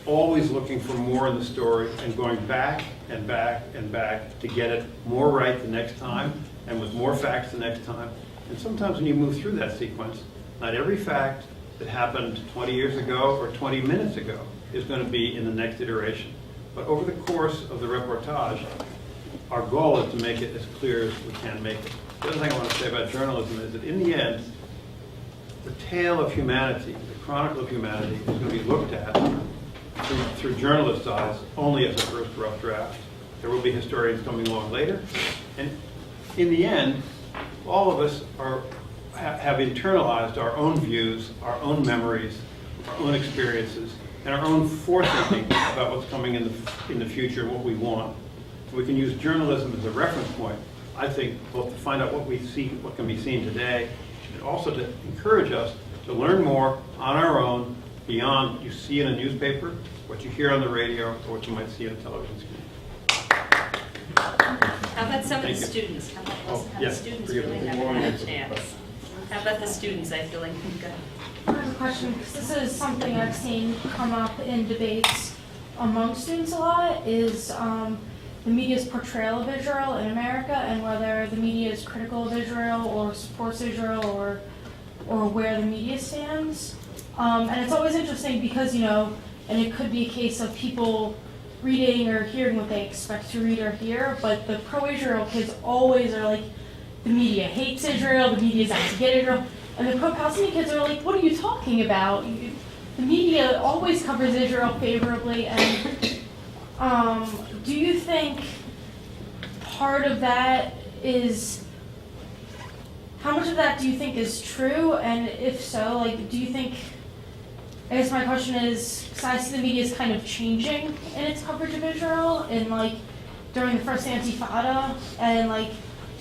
always looking for more in the story and going back and back and back to get it more right the next time and with more facts the next time. And sometimes when you move through that sequence, not every fact that happened 20 years ago or 20 minutes ago is going to be in the next iteration. But over the course of the reportage, our goal is to make it as clear as we can make it. The other thing I want to say about journalism is that in the end, the tale of humanity, the chronicle of humanity, is going to be looked at through journalists' eyes only as a first rough draft. There will be historians coming along later. And in the end, all of us have internalized our own views, our own memories, our own experiences, and our own forethinking about what's coming in the future and what we want. So we can use journalism as a reference point, I think, both to find out what we see, what can be seen today, and also to encourage us to learn more on our own beyond you see in a newspaper, what you hear on the radio, or what you might see on a television screen. How about some of the students? How about the students really haven't had a chance? How about the students? I feel like we've got... I have a question, because this is something I've seen come up in debates among students a lot, is the media's portrayal of Israel in America, and whether the media is critical of Israel or supports Israel or or where the media stands. And it's always interesting because, and it could be a case of people reading or hearing what they expect to read or hear, but the pro-Israel kids always are like, the media hates Israel, the media is out to get Israel, and the pro-Palestinian kids are like, what are you talking about? The media always covers Israel favorably, and do you think part of that is, how much of that do you think is true, and if so, do you think, I guess my question is, because I see the media is kind of changing in its coverage of Israel, and during the first Intifada, and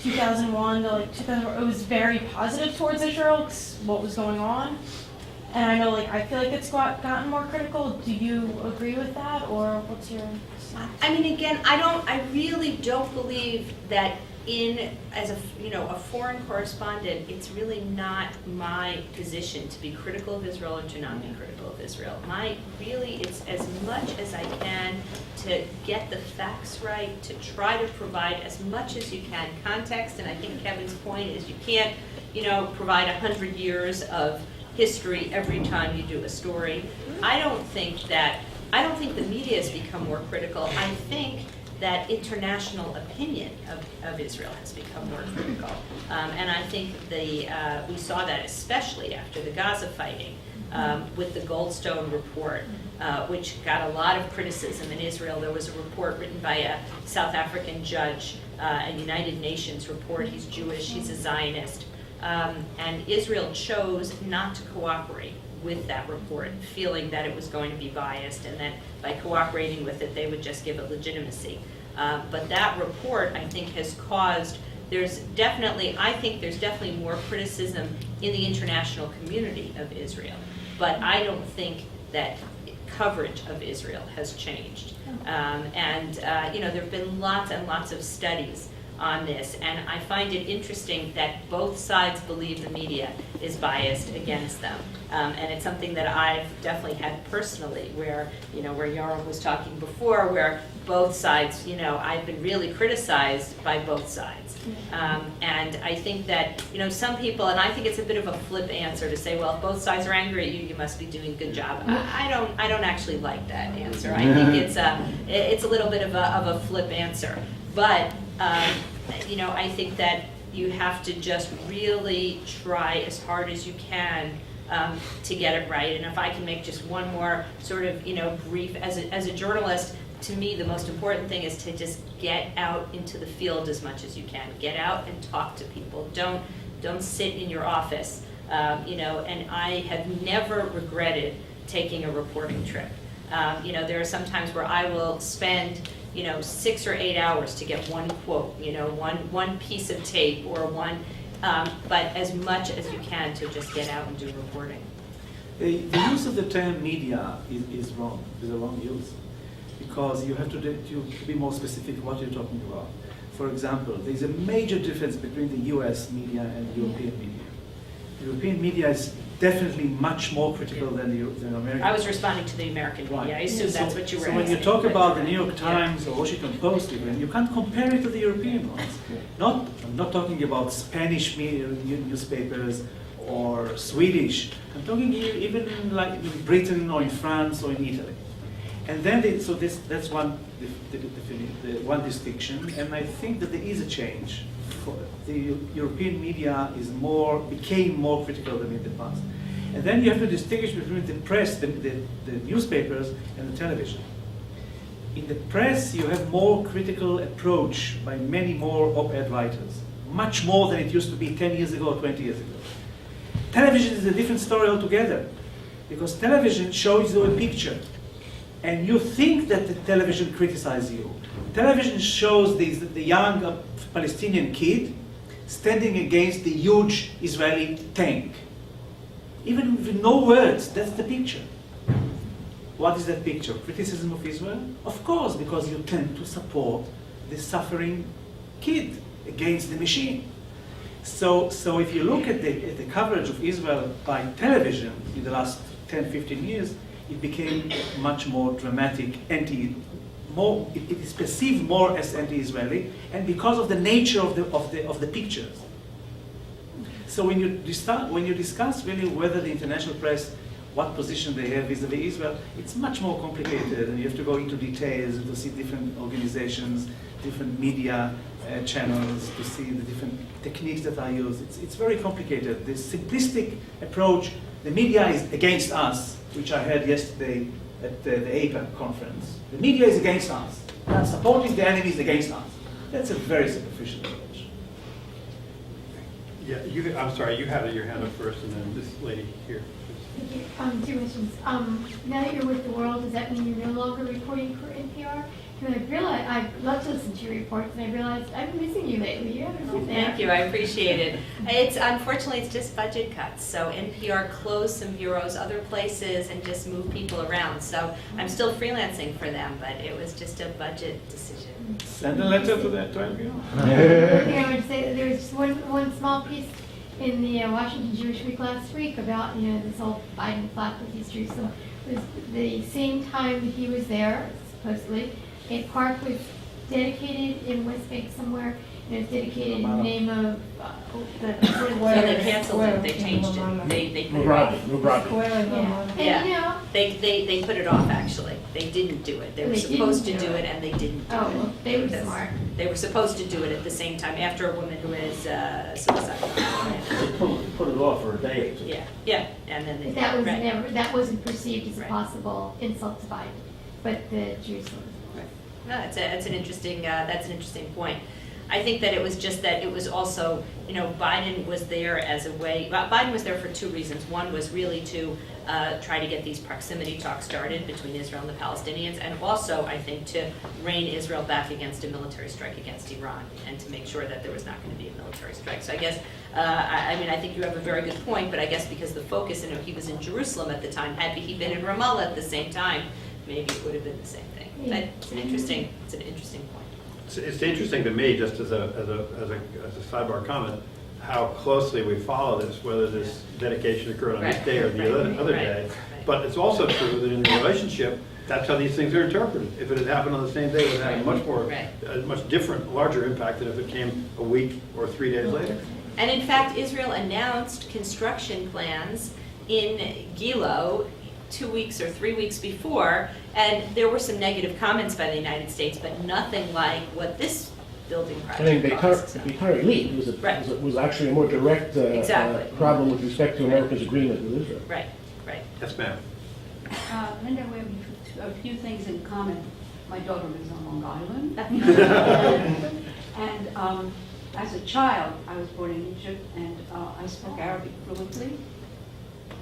2001 to 2004, it was very positive towards Israel, 'cause what was going on. And I know, I feel like it's gotten more critical. Do you agree with that, or what's your sense? I mean, again, I really don't believe that as a foreign correspondent, it's really not my position to be critical of Israel or to not be critical of Israel. It's as much as I can to get the facts right, to try to provide as much as you can context, and I think Kevin's point is you can't, provide 100 years of history every time you do a story. I don't think the media has become more critical. I think that international opinion of Israel has become more critical. And I think we saw that especially after the Gaza fighting with the Goldstone report, which got a lot of criticism in Israel. There was a report written by a South African judge, a United Nations report. He's Jewish, he's a Zionist. And Israel chose not to cooperate with that report, feeling that it was going to be biased and that by cooperating with it, they would just give it legitimacy. But that report, I think, has caused, there's definitely more criticism in the international community of Israel. But I don't think that coverage of Israel has changed. There have been lots and lots of studies on this, and I find it interesting that both sides believe the media is biased against them. And it's something that I've definitely had personally, where Yoram was talking before, where both sides, I've been really criticized by both sides. And I think that, some people, and I think it's a bit of a flip answer to say, well, if both sides are angry at you, you must be doing a good job. I don't actually like that answer. I think it's a little bit of a flip answer. But, I think that you have to just really try as hard as you can to get it right. And if I can make just one more sort of, brief, as a journalist, to me, the most important thing is to just get out into the field as much as you can. Get out and talk to people. Don't sit in your office. And I have never regretted taking a reporting trip. There are some times where I will spend 6 or 8 hours to get one quote, one piece of tape or one, but as much as you can to just get out and do reporting. The use of the term media is wrong. It's a wrong use, because you have to be more specific what you're talking about. For example, there's a major difference between the US media and European media. European media is definitely much more critical than American. I was responding to the American media. Right. I assume that's what you were So asking. when you talk about the New York Times or Washington Post, even, you can't compare it to the European ones. I'm not talking about Spanish media, newspapers or Swedish. I'm talking even in Britain or in France or in Italy. And then that's one one distinction. And I think that there is a change. The European media became more critical than in the past. And then you have to distinguish between the press, the newspapers, and the television. In the press, you have more critical approach by many more op-ed writers, much more than it used to be 10 years ago or 20 years ago. Television is a different story altogether, because television shows you a picture, and you think that the television criticizes you. Television shows the young Palestinian kid standing against the huge Israeli tank. Even with no words, that's the picture. What is that picture? Criticism of Israel? Of course, because you tend to support the suffering kid against the machine. So if you look at the coverage of Israel by television in the last 10, 15 years, it became much more dramatic, it is perceived more as anti-Israeli, and because of the nature of the pictures. So when you discuss really whether the international press, what position they have vis-a-vis Israel, it's much more complicated, and you have to go into details to see different organizations, different media channels, to see the different techniques that are used. It's very complicated. The simplistic approach, the media is against us, which I heard yesterday at the APEC conference. The media is against us. Supporting the enemy is against us. That's a very superficial approach. Yeah, I'm sorry, you had your hand up first, and then this lady here. Thank you. Two questions. Now that you're with the world, does that mean you're no longer reporting for NPR? Because I love to listen to your reports, and I realized I've been missing you lately. You haven't been there. Thank you, I appreciate it. Unfortunately, it's just budget cuts. So NPR closed some bureaus, other places, and just moved people around. So I'm still freelancing for them, but it was just a budget decision. Send a letter to that to NPR. One thing I would say, there was just one small piece in the Washington Jewish Week last week about this whole Biden flap with East Jerusalem. It was the same time that he was there, supposedly. A park was dedicated in West Bank somewhere, and it was dedicated in the name of the So they canceled it, they changed it, they put it off. Yeah. And Yeah. They put it off, actually. They didn't do it. They were They supposed to didn't do do it. it, and they didn't do Oh, it. well, they were Because smart. They were supposed to do it at the same time, after a woman who is suicidal. They put it off for a day or two. Yeah, and then they. That was right. never, that wasn't perceived as a Right. possible insult to Biden, but the Jerusalem. No, that's an interesting point. I think that it was just that it was also, Biden was there as a way, Biden was there for two reasons. One was really to try to get these proximity talks started between Israel and the Palestinians, and also, I think, to rein Israel back against a military strike against Iran, and to make sure that there was not going to be a military strike. So I guess, I think you have a very good point, but I guess because the focus, he was in Jerusalem at the time, had he been in Ramallah at the same time, maybe it would have been the same thing. But it's an interesting point. It's interesting to me, just as a sidebar comment, how closely we follow this, whether this dedication occurred on this Right. day or the other Right. day. Right. But it's also true that in the relationship, that's how these things are interpreted. If it had happened on the same day, it would have a much different, larger impact than if it came a week or 3 days later. And in fact, Israel announced construction plans in Gilo 2 weeks or 3 weeks before, and there were some negative comments by the United States, but nothing like what this building I think project costs. Peri was actually a more direct Exactly. problem with respect to America's agreement with Israel. Right. Yes, ma'am. Linda, we have a few things in common. My daughter lives on Long Island. And as a child, I was born in Egypt, and I spoke Arabic fluently.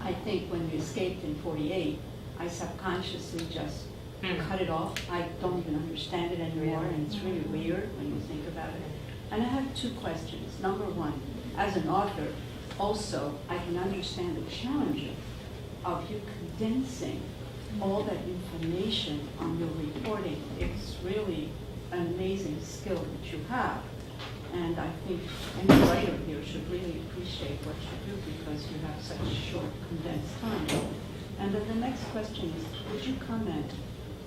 I think when we escaped in '48, I subconsciously just cut it off. I don't even understand it anymore, and it's really weird when you think about it. And I have two questions. Number one, as an author, also, I can understand the challenge of you condensing all that information on your reporting. It's really an amazing skill that you have. And I think any writer here should really appreciate what you do because you have such short, condensed time. And then the next question is, would you comment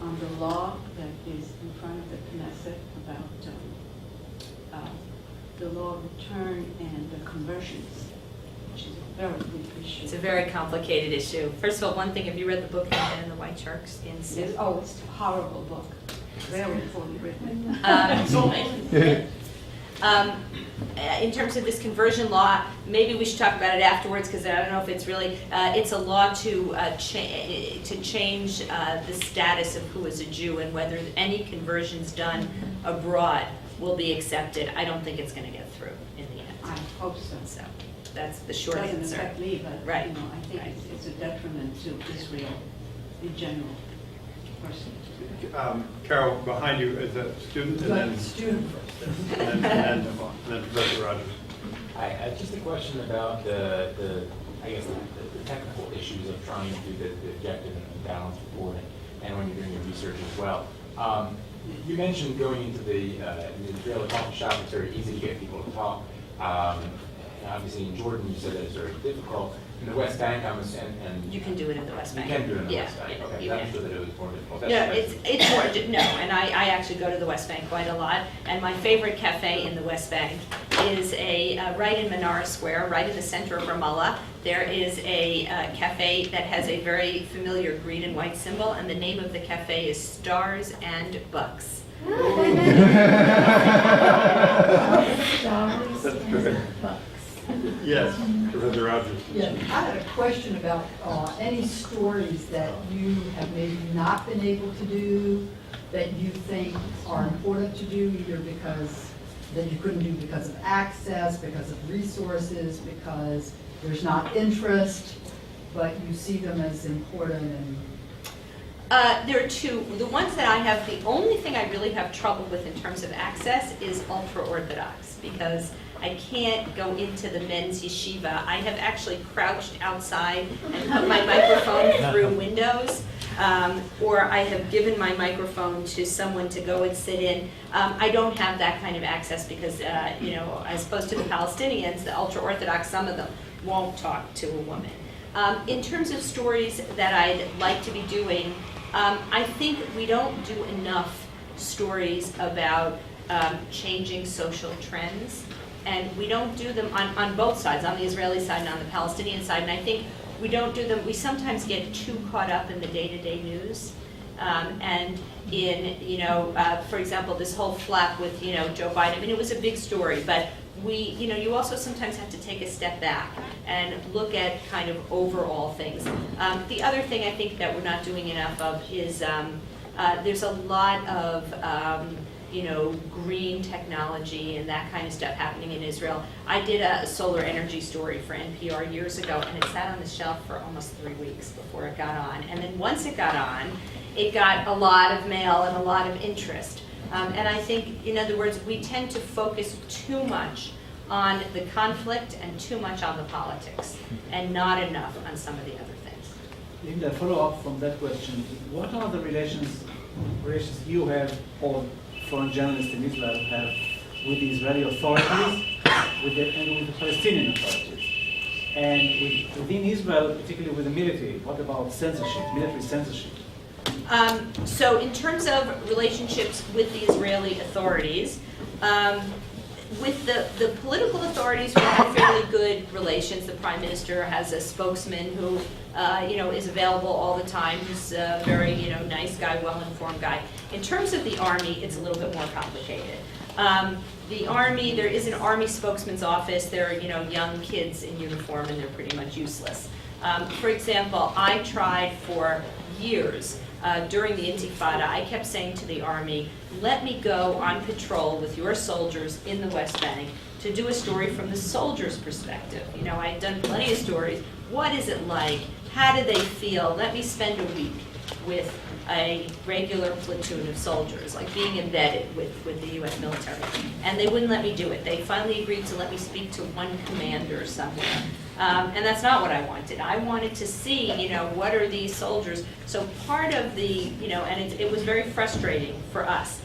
on the law that is in front of the Knesset about the law of return and the conversions, which is a very big issue. It's a very complicated issue. First of all, one thing, have you read the book and the White Shark Skin Suit? Oh, it's a horrible book. Very poorly written. In terms of this conversion law, maybe we should talk about it afterwards because I don't know if it's really, it's a law to change the status of who is a Jew and whether any conversions done abroad will be accepted. I don't think it's going to get through in the end. I hope so. So that's the short It doesn't answer. affect me, but Right. I think Right. it's a detriment to Israel in general, personally. Carol, behind you is a student, and then Professor Rogers. Hi, just a question about the technical issues of trying to do the objective and balanced reporting, and when you're doing your research as well. You mentioned going into the Israeli coffee shop, it's very easy to get people to talk. And obviously in Jordan, you said that it's very difficult. In the West Bank, and You can do it in the West Bank. you can do it in the Yeah, West Bank. yeah, Okay, you I'm can. sure that it was more difficult. No, it's more, no, and I actually go to the West Bank quite a lot, and my favorite cafe in the West Bank is right in Menara Square, right in the center of Ramallah, there is a cafe that has a very familiar green and white symbol, and the name of the cafe is Stars and Bucks. Stars and bucks. Yes, Professor Rogers. Yeah, I had a question about any stories that you have maybe not been able to do that you think are important to do, either because that you couldn't do because of access, because of resources, because there's not interest, but you see them as important and There are two. The ones that I have, the only thing I really have trouble with in terms of access is ultra-Orthodox, because I can't go into the men's yeshiva. I have actually crouched outside and put my microphone through windows, or I have given my microphone to someone to go and sit in. I don't have that kind of access because, as opposed to the Palestinians, the ultra-Orthodox, some of them won't talk to a woman. In terms of stories that I'd like to be doing, I think we don't do enough stories about changing social trends, and we don't do them on both sides, on the Israeli side and on the Palestinian side, and I think we don't do them, we sometimes get too caught up in the day-to-day news, and in, for example, this whole flap with, Joe Biden, I mean, it was a big story, but you also sometimes have to take a step back and look at kind of overall things. The other thing I think that we're not doing enough of is there's a lot of green technology and that kind of stuff happening in Israel. I did a solar energy story for NPR years ago, and it sat on the shelf for almost 3 weeks before it got on. And then once it got on, it got a lot of mail and a lot of interest. And I think, in other words, we tend to focus too much on the conflict and too much on the politics, and not enough on some of the other things. Linda, follow up from that question. What are the relations you have, or foreign journalists in Israel have, with the Israeli authorities and with the Palestinian authorities? And within Israel, particularly with the military, what about censorship, military censorship? So in terms of relationships with the Israeli authorities, with the political authorities, we have fairly good relations. The Prime Minister has a spokesman who, is available all the time. He's a very, nice guy, well-informed guy. In terms of the Army, it's a little bit more complicated. The Army, there is an Army spokesman's office. There are, young kids in uniform, and they're pretty much useless. For example, I tried for years during the Intifada, I kept saying to the Army, let me go on patrol with your soldiers in the West Bank to do a story from the soldiers' perspective. I had done plenty of stories. What is it like? How do they feel? Let me spend a week with a regular platoon of soldiers, like being embedded with the U.S. military. And they wouldn't let me do it. They finally agreed to let me speak to one commander somewhere. And that's not what I wanted. I wanted to see, what are these soldiers? So part of the, and it was very frustrating for us.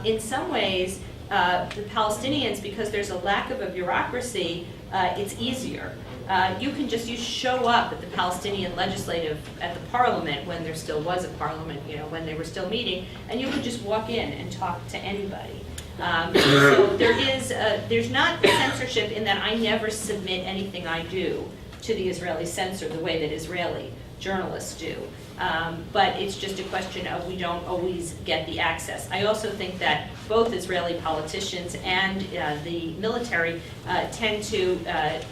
In some ways, the Palestinians, because there's a lack of a bureaucracy, it's easier. You show up at the Palestinian at the parliament, when there still was a parliament, when they were still meeting, and you could just walk in and talk to anybody. So there's not censorship in that I never submit anything I do to the Israeli censor the way that Israeli journalists do. But it's just a question of we don't always get the access. I also think that both Israeli politicians and the military tend to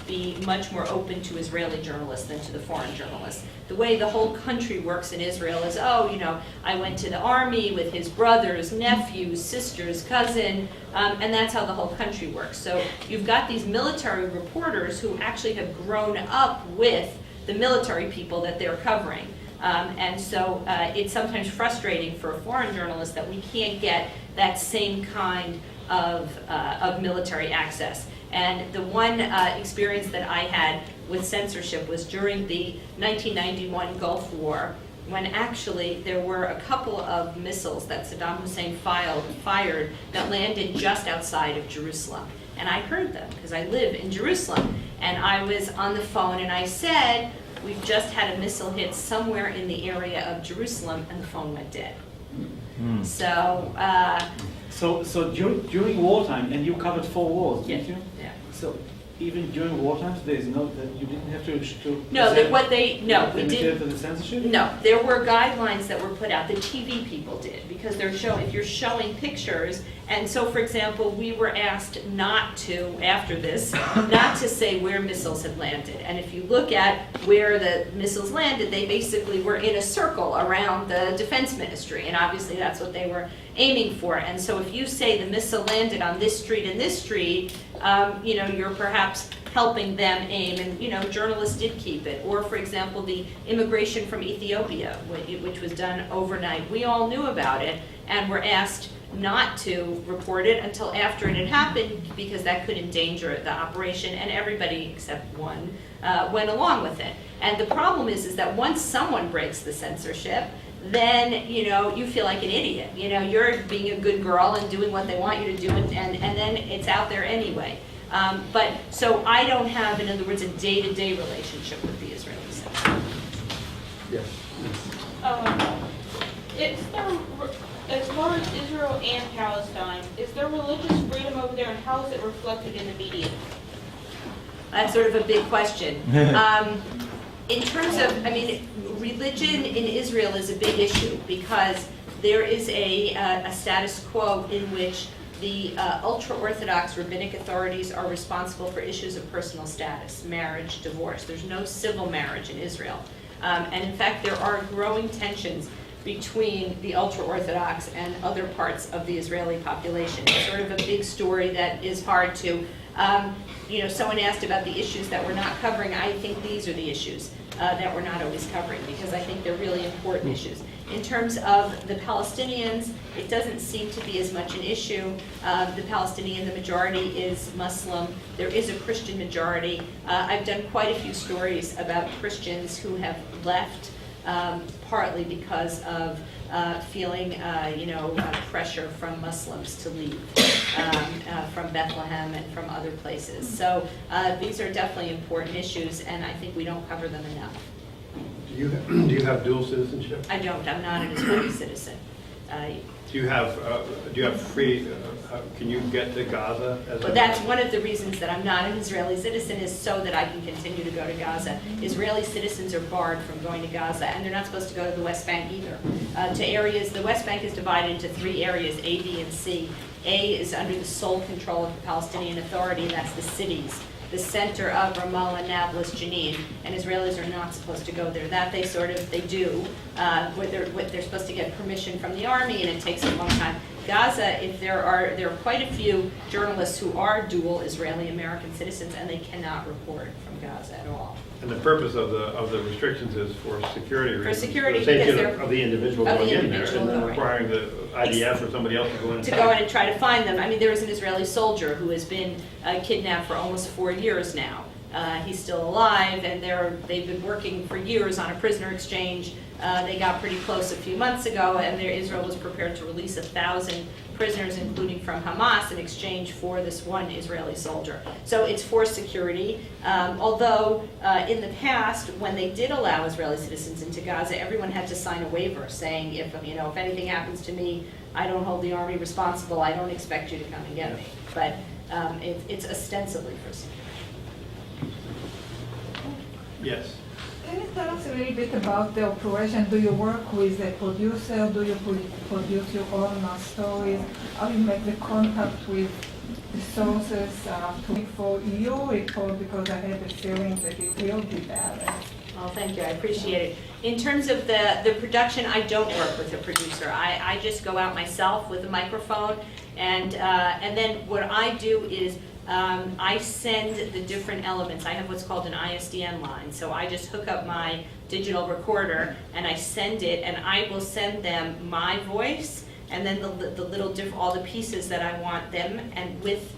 be much more open to Israeli journalists than to the foreign journalists. The way the whole country works in Israel is, I went to the army with his brothers, nephews, sisters, cousin, and that's how the whole country works. So you've got these military reporters who actually have grown up with the military people that they're covering. And so it's sometimes frustrating for a foreign journalist that we can't get that same kind of military access. And the one experience that I had with censorship was during the 1991 Gulf War, when actually there were a couple of missiles that Saddam Hussein fired that landed just outside of Jerusalem. And I heard them because I live in Jerusalem. And I was on the phone and I said, we've just had a missile hit somewhere in the area of Jerusalem, and the phone went dead. So So during wartime, and you covered 4 wars, didn't you? Yeah. So even during wartime, there's no, that you didn't have to No, present we the material didn't. to the censorship? No, there were guidelines that were put out. The TV people did, because they're showing, if you're showing pictures, and so, for example, we were asked not to, after this, not to say where missiles had landed. And if you look at where the missiles landed, they basically were in a circle around the defense ministry, and obviously that's what they were aiming for. And so if you say the missile landed on this street and this street, you know, you're perhaps helping them aim, and journalists did keep it. Or, for example, the immigration from Ethiopia, which was done overnight. We all knew about it and were asked not to report it until after it had happened, because that could endanger the operation, and everybody except one went along with it. And the problem is that once someone breaks the censorship, then you feel like an idiot. You're being a good girl and doing what they want you to do, and then it's out there anyway. But so I don't have, in other words, a day-to-day relationship with the Israeli censor. Yes. As far as Israel and Palestine, is there religious freedom over there, and how is it reflected in the media? That's sort of a big question. In terms of, religion in Israel is a big issue, because there is a status quo in which the ultra-Orthodox rabbinic authorities are responsible for issues of personal status, marriage, divorce. There's no civil marriage in Israel. And in fact, there are growing tensions between the ultra-Orthodox and other parts of the Israeli population. It's sort of a big story that is hard to, someone asked about the issues that we're not covering. I think these are the issues that we're not always covering, because I think they're really important issues. In terms of the Palestinians, it doesn't seem to be as much an issue. The majority is Muslim. There is a Christian majority. I've done quite a few stories about Christians who have left partly because of feeling, pressure from Muslims to leave, from Bethlehem and from other places. So these are definitely important issues, and I think we don't cover them enough. Do you have dual citizenship? I don't. I'm not an Israeli citizen. Do you have free? Can you get to Gaza? Well, that's one of the reasons that I'm not an Israeli citizen, is so that I can continue to go to Gaza. Israeli citizens are barred from going to Gaza, and they're not supposed to go to the West Bank either. To areas, the West Bank is divided into 3 areas, A, B, and C. A is under the sole control of the Palestinian Authority, and that's the cities. The center of Ramallah, Nablus, Jenin, and Israelis are not supposed to go there. That they do. They're supposed to get permission from the army, and it takes a long time. Gaza, if there are quite a few journalists who are dual Israeli-American citizens, and they cannot report from Gaza at all. And the purpose of the restrictions is for security reasons. For security, the safety because they're of the individual of the going in there, individual and then going. requiring the IDF or somebody else to go in and To go in and try to find them. There was an Israeli soldier who has been kidnapped for almost 4 years now. He's still alive, and they've been working for years on a prisoner exchange. They got pretty close a few months ago, and Israel was prepared to release 1,000 prisoners, including from Hamas, in exchange for this one Israeli soldier. So it's for security. Although in the past, when they did allow Israeli citizens into Gaza, everyone had to sign a waiver saying, if anything happens to me, I don't hold the army responsible. I don't expect you to come and get me. But it's ostensibly for security. Yes. Can you tell us a little bit about the operation? Do you work with a producer? Do you produce your own stories? How do you make the contact with the sources for your report? Because I had a feeling that it will be bad. Well, thank you. I appreciate it. In terms of the production, I don't work with a producer. I just go out myself with a microphone, and then what I do is I send the different elements. I have what's called an ISDN line. So I just hook up my digital recorder and I send it, and I will send them my voice and then all the pieces that I want them, and with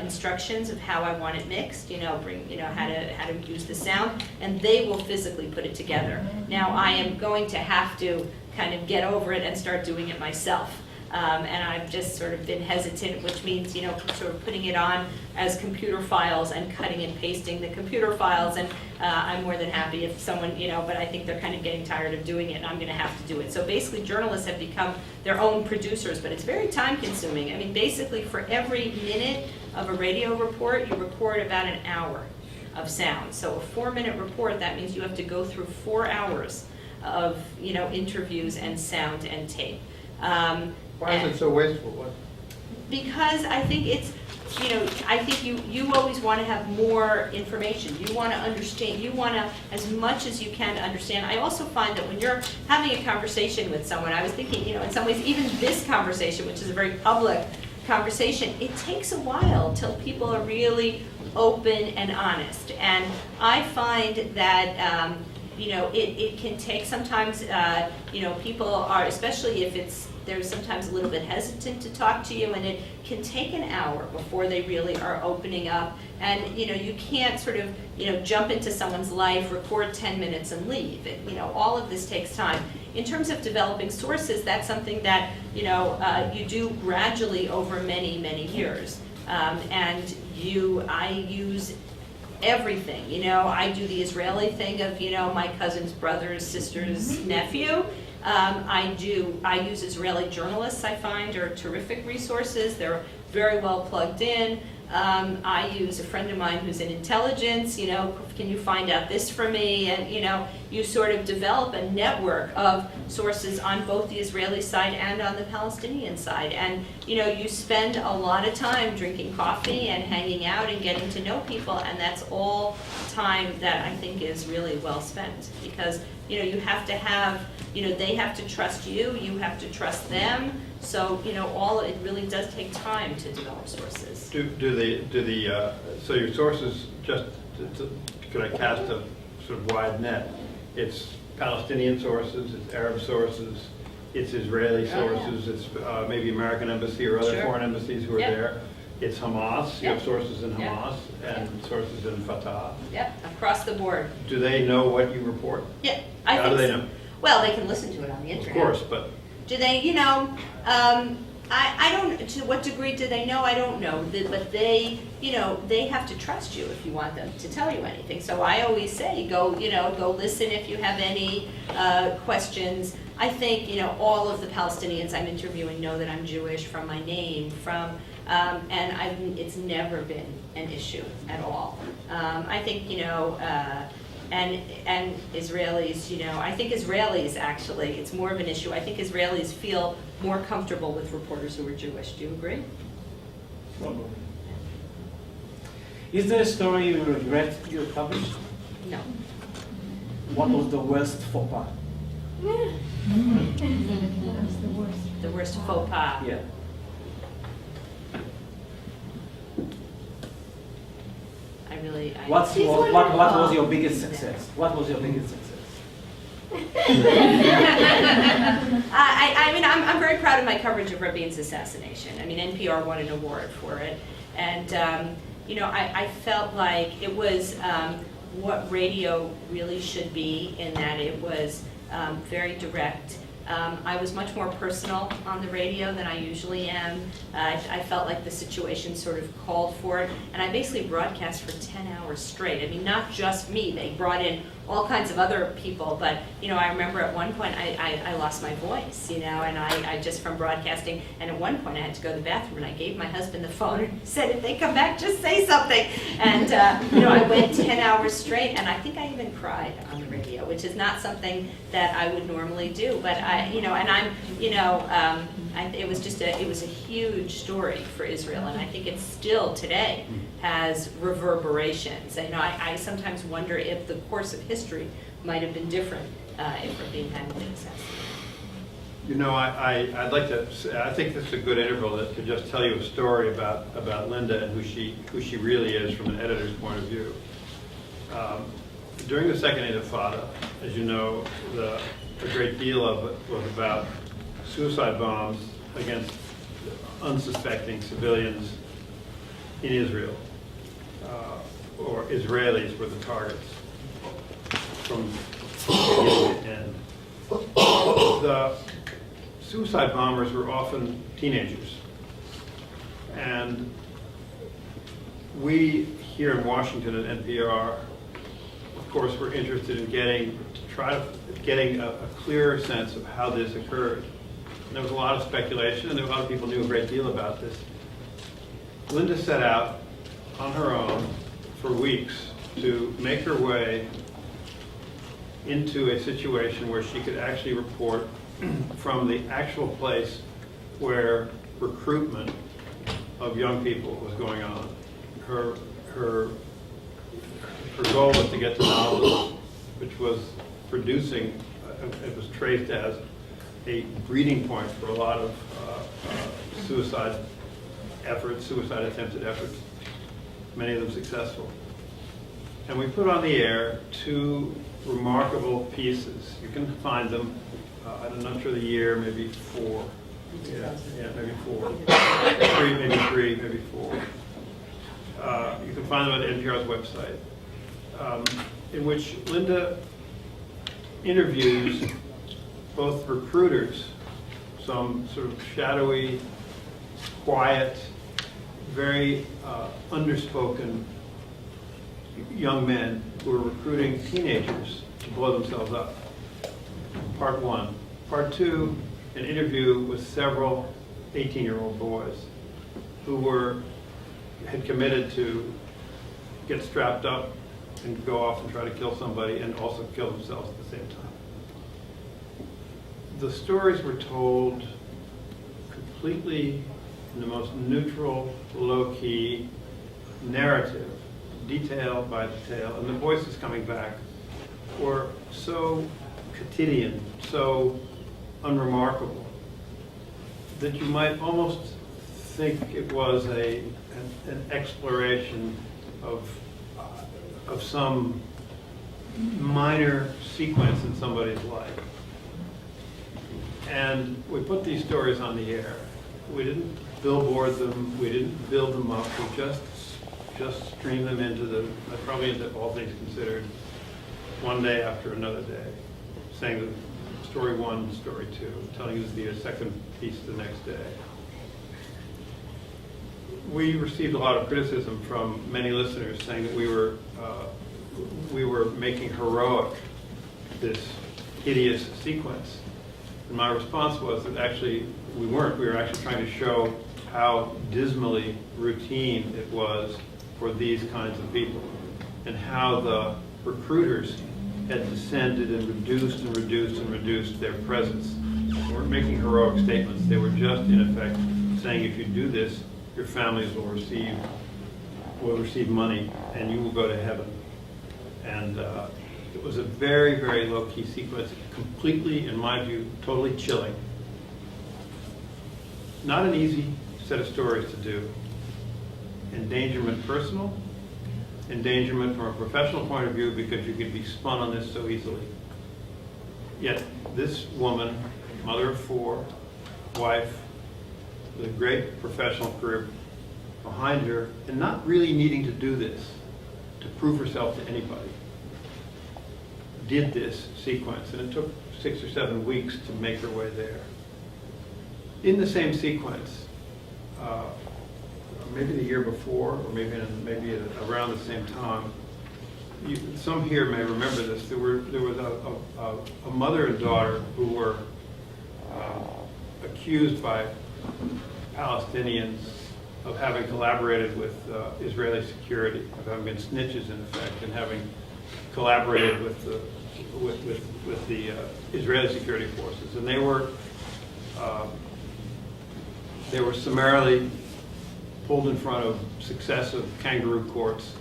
instructions of how I want it mixed, how to use the sound, and they will physically put it together. Now I am going to have to kind of get over it and start doing it myself. And I've just sort of been hesitant, which means, sort of putting it on as computer files and cutting and pasting the computer files. And I'm more than happy if someone, but I think they're kind of getting tired of doing it, and I'm going to have to do it. So basically, journalists have become their own producers, but it's very time consuming. I mean, basically, for every minute of a radio report, you record about an hour of sound. So a 4-minute report, that means you have to go through 4 hours of, interviews and sound and tape. Why is it so wasteful? What? Because I think it's, I think you always want to have more information. You want to understand, you want to, as much as you can, understand. I also find that when you're having a conversation with someone, I was thinking, in some ways, even this conversation, which is a very public conversation, it takes a while till people are really open and honest. And I find that, it can take sometimes, people are, especially if they're sometimes a little bit hesitant to talk to you, and it can take an hour before they really are opening up. And, you can't sort of, jump into someone's life, record 10 minutes and leave. All of this takes time. In terms of developing sources, that's something that, you do gradually over many, many years. And I use everything, I do the Israeli thing of, my cousin's brother's sister's nephew. I use Israeli journalists, I find, are terrific resources. They're very well plugged in. I use a friend of mine who's in intelligence, can you find out this for me? And, you sort of develop a network of sources on both the Israeli side and on the Palestinian side. And, you spend a lot of time drinking coffee and hanging out and getting to know people, and that's all time that I think is really well spent. Because, you have to have, they have to trust you, you have to trust them. So, it really does take time to develop sources. So your sources, just could I cast a sort of wide net? It's Palestinian sources, it's Arab sources, it's Israeli sources, it's maybe American embassy or other foreign embassies who are there. It's Hamas, you have sources in Hamas and sources in Fatah. Yep, across the board. Do they know what you report? Yeah, How do they know? Well, they can listen to it on the internet. Of course, but... Do they, I don't, to what degree do they know, I don't know, but they, they have to trust you if you want them to tell you anything. So I always say, go listen if you have any questions. I think, all of the Palestinians I'm interviewing know that I'm Jewish from my name, and it's never been an issue at all. I think, and Israelis, I think Israelis actually, it's more of an issue. I think Israelis feel more comfortable with reporters who are Jewish. Do you agree? Is there a story you regret you published? No. What was the worst faux pas? The worst faux pas. Yeah. What was your biggest success? What was your biggest success? I'm very proud of my coverage of Rabin's assassination. NPR won an award for it. And, I felt like it was what radio really should be, in that it was very direct. I was much more personal on the radio than I usually am. I felt like the situation sort of called for it, and I basically broadcast for 10 hours straight. Not just me. They brought in all kinds of other people, but, I remember at one point I lost my voice, and I just from broadcasting, and at one point I had to go to the bathroom, and I gave my husband the phone and said, if they come back, just say something. And, I went 10 hours straight, and I think I even cried on the radio, which is not something that I would normally do, but it was a huge story for Israel, and I think it still today has reverberations. I sometimes wonder if the course of history might have been different if Rabin hadn't been assassinated. I'd like to. I think this is a good interval to just tell you a story about Linda and who she really is from an editor's point of view. During the Second Intifada, as you know, a great deal of it was about suicide bombs against unsuspecting civilians in Israel, or Israelis were the targets from beginning to end. The suicide bombers were often teenagers. And we here in Washington at NPR, of course, were interested in getting a clearer sense of how this occurred. And there was a lot of speculation, and there were a lot of people who knew a great deal about this. Linda set out on her own for weeks to make her way into a situation where she could actually report from the actual place where recruitment of young people was going on. Her goal was to get to knowledge, which was producing, it was traced as a breeding point for a lot of suicide attempted efforts, many of them successful. And we put on the air 2 remarkable pieces. You can find them, I'm not sure the year, maybe 4. Yeah, maybe 4. 3, maybe 3, maybe 4. You can find them at NPR's website, in which Linda interviews both recruiters, some sort of shadowy, quiet, very underspoken young men who are recruiting teenagers to blow themselves up. Part 1. Part 2, an interview with several 18-year-old boys who had committed to get strapped up and go off and try to kill somebody and also kill themselves at the same time. The stories were told completely in the most neutral, low-key narrative, detail by detail, and the voices coming back were so quotidian, so unremarkable, that you might almost think it was an exploration of some minor sequence in somebody's life. And we put these stories on the air. We didn't billboard them, we didn't build them up, we just streamed them into probably into All Things Considered, one day after another day, saying the story 1, story 2, telling you the second piece the next day. We received a lot of criticism from many listeners saying that we were making heroic this hideous sequence. And my response was that actually we weren't. We were actually trying to show how dismally routine it was for these kinds of people, and how the recruiters had descended and reduced and reduced and reduced their presence. They weren't making heroic statements. They were just, in effect, saying, if you do this, your families will receive money, and you will go to heaven. And it was a very, very low-key sequence, completely, in my view, totally chilling. Not an easy set of stories to do. Endangerment personal, endangerment from a professional point of view, because you could be spun on this so easily. Yet this woman, mother of 4, wife, with a great professional career behind her, and not really needing to do this to prove herself to anybody, did this sequence, and it took 6 or 7 weeks to make her way there. In the same sequence, maybe the year before, or maybe around the same time, some here may remember this. There was a mother and daughter who were accused by Palestinians of having collaborated with Israeli security, of having been snitches in effect, and having collaborated with the Israeli security forces, and they were summarily pulled in front of successive kangaroo courts,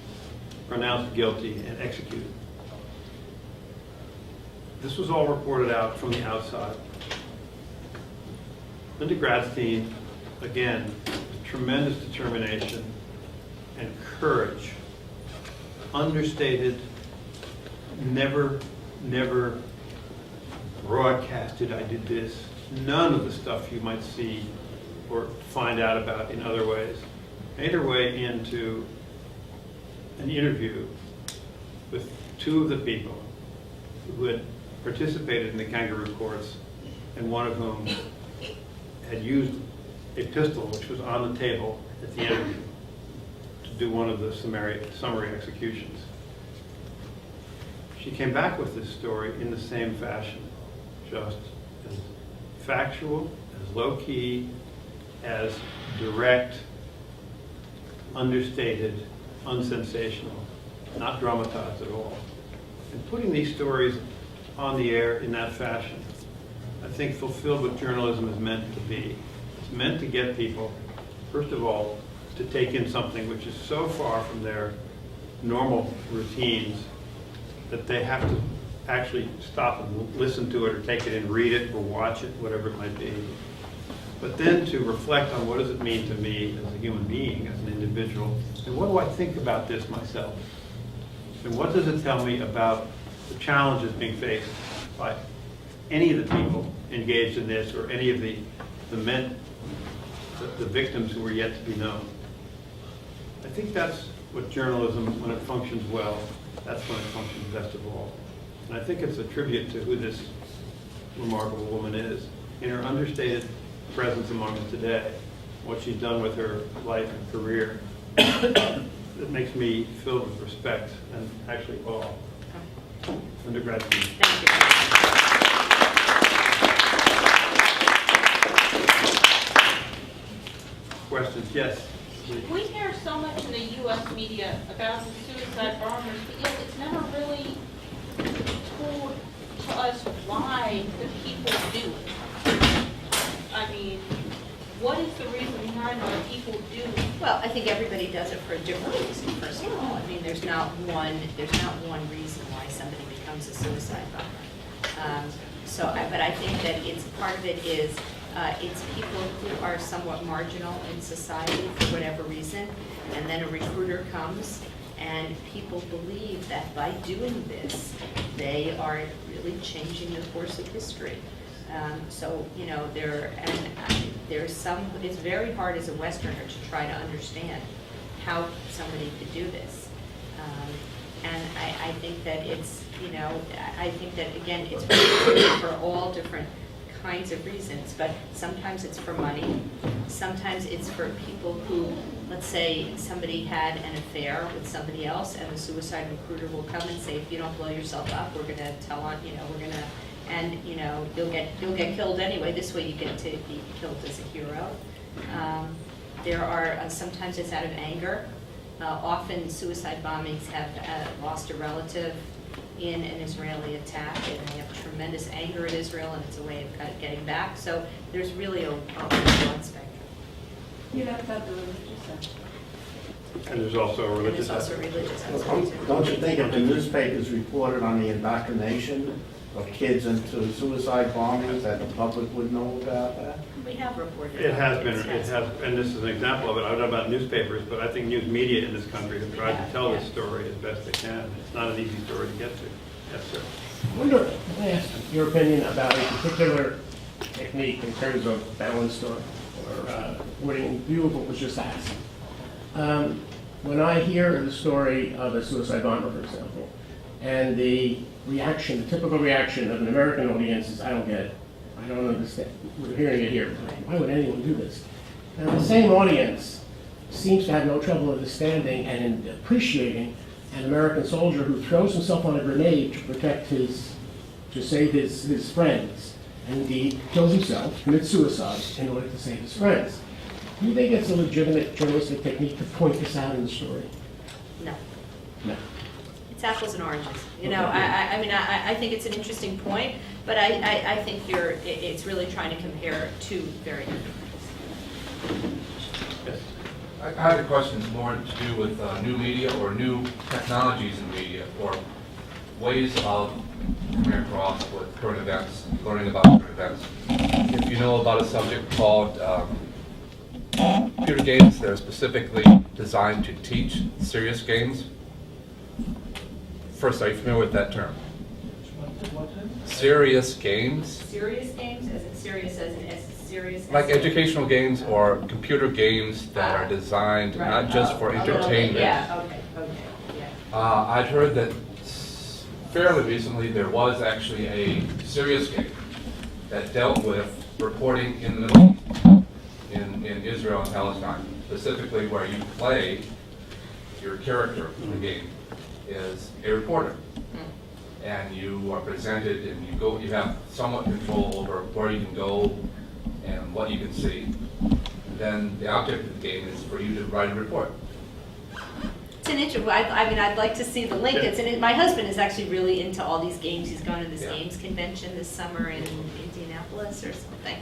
pronounced guilty, and executed. This was all reported out from the outside. Linda Gradstein, again, with tremendous determination and courage, understated, never broadcasted, I did this. None of the stuff you might see or find out about in other ways. Made her way into an interview with 2 of the people who had participated in the kangaroo courts, and one of whom had used a pistol which was on the table at the interview to do one of the summary executions. She came back with this story in the same fashion, just as factual, as low-key, as direct, understated, unsensational, not dramatized at all. And putting these stories on the air in that fashion, I think fulfilled what journalism is meant to be. It's meant to get people, first of all, to take in something which is so far from their normal routines that they have to actually stop and listen to it or take it in, read it or watch it, whatever it might be. But then to reflect on what does it mean to me as a human being, as an individual, and what do I think about this myself? And what does it tell me about the challenges being faced by any of the people engaged in this or any of the men, the victims who were yet to be known? I think that's what journalism, when it functions well, that's when it functions best of all. And I think it's a tribute to who this remarkable woman is in her understated presence among us today, what she's done with her life and career. It makes me filled with respect and actually awe. Undergrad student. Thank you. Questions? Yes. We hear so much in the U.S. media about the suicide bombers, but yet it's never really told to us why the people do it. I mean, what is the reason behind why people do it? Well, I think everybody does it for a different reason, first of all. I mean, there's not one reason why somebody becomes a suicide bomber. But I think that it's part of it is it's people who are somewhat marginal in society for whatever reason, and then a recruiter comes, and people believe that by doing this, they are really changing the course of history. There's some, it's very hard as a Westerner to try to understand how somebody could do this. And I think that it's, I think that, again, it's really for all different kinds of reasons, but sometimes it's for money, sometimes it's for people who, let's say somebody had an affair with somebody else and the suicide recruiter will come and say, if you don't blow yourself up, we're going to tell on, we're going to, and you'll get killed anyway. This way you get to be killed as a hero. There are, sometimes it's out of anger. Often suicide bombings have lost a relative in an Israeli attack, and they have tremendous anger at Israel, and it's a way of kind of getting back. So there's really a broad spectrum. You left out the religious aspect. And there's also a And religious there's also aspect. religious aspect too. Don't you think if the newspapers reported on the indoctrination of kids into suicide bombings, that the public would know about that? We have reported. It on has been, Yes. and this is an example of it. I don't know about newspapers, but I think news media in this country have tried to tell this story as best they can. It's not an easy story to get to. Yes, sir. I wonder, can I ask your opinion about a particular technique in terms of balanced or wording in view of what was just asked? When I hear the story of a suicide bomber, for example, and the reaction, the typical reaction of an American audience is, I don't get it. I don't understand. We're hearing it here. Why would anyone do this? Now, the same audience seems to have no trouble understanding and appreciating an American soldier who throws himself on a grenade to protect to save his friends, and indeed kills himself, commits suicide in order to save his friends. Do you think it's a legitimate journalistic technique to point this out in the story? No. No. It's apples and oranges. I think it's an interesting point, but I think it's really trying to compare two very different things. Yes. I had a question more to do with new media or new technologies in media, or ways of coming across with current events, learning about current events. If you know about a subject called computer games that are specifically designed to teach serious games. First, are you familiar with that term? Serious games? Serious games, as in serious, as in serious? Like educational games or computer games that are designed Right. not just for entertainment. Yeah, okay, yeah. I'd heard that fairly recently there was actually a serious game that dealt with reporting in the Middle East, in Israel and Palestine, specifically where you play your character in the game is a reporter. And you are presented, and you have somewhat control over where you can go and what you can see. Then the object of the game is for you to write a report. It's an interesting. I mean, I'd like to see the link. My husband is actually really into all these games. He's going to this games convention this summer in Indianapolis or something.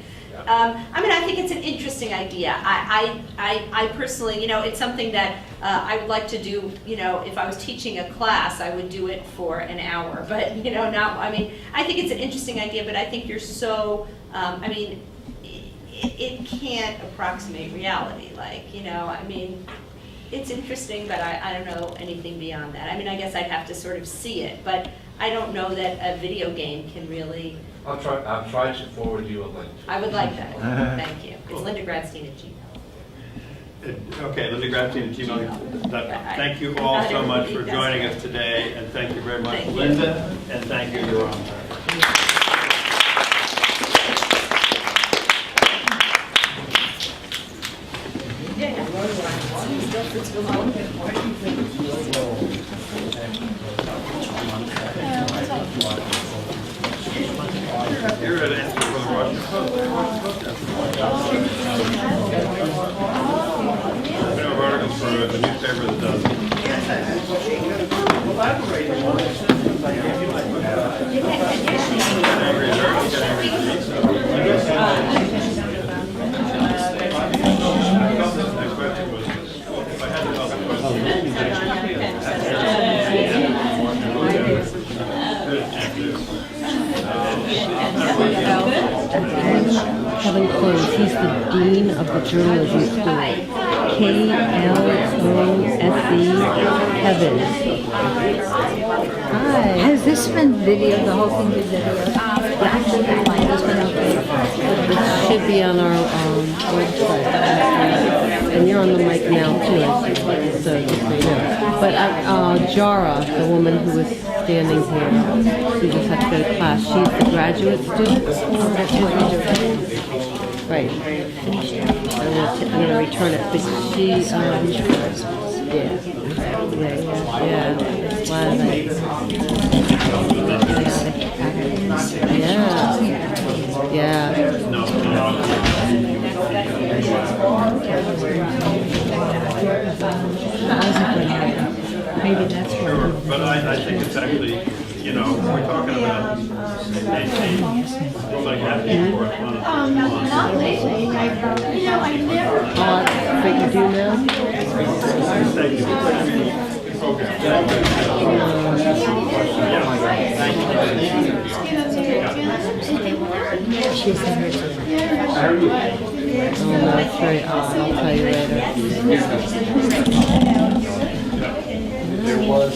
I mean, I think it's an interesting idea. I personally, it's something that I would like to do. If I was teaching a class, I would do it for an hour. But not. I mean, I think it's an interesting idea. But I think you're so. I mean, it can't approximate reality. I mean. It's interesting, but I don't know anything beyond that. I mean, I guess I'd have to sort of see it, but I don't know that a video game can really. I'll try to forward you a link. I would like that. Thank you. It's Linda Gradstein at Gmail. Okay, Linda Gradstein at Gmail. Thank you all so much for joining us today, and thank you very much, Linda, and thank you, Yoram. You're at answer for the Washington Post. We have articles for a newspaper that does. Next question was, if I had to ask Kevin Klose, he's the Dean of the Journalism School. K-L-O-S-E, Kevin. Hi. Has this been video, the whole thing been video? It should be on our website. And you're on the mic now too, so just so you know. But Jara, the woman who was standing here, she just had to go to class. She's the graduate student. Right. I'm going to return it, but she, Maybe that's Sure, but I think it's actually, we're talking about like having correspondence. Not lately. I've never. But you do now? Thank Oh, that's right. I'll tell you later. There was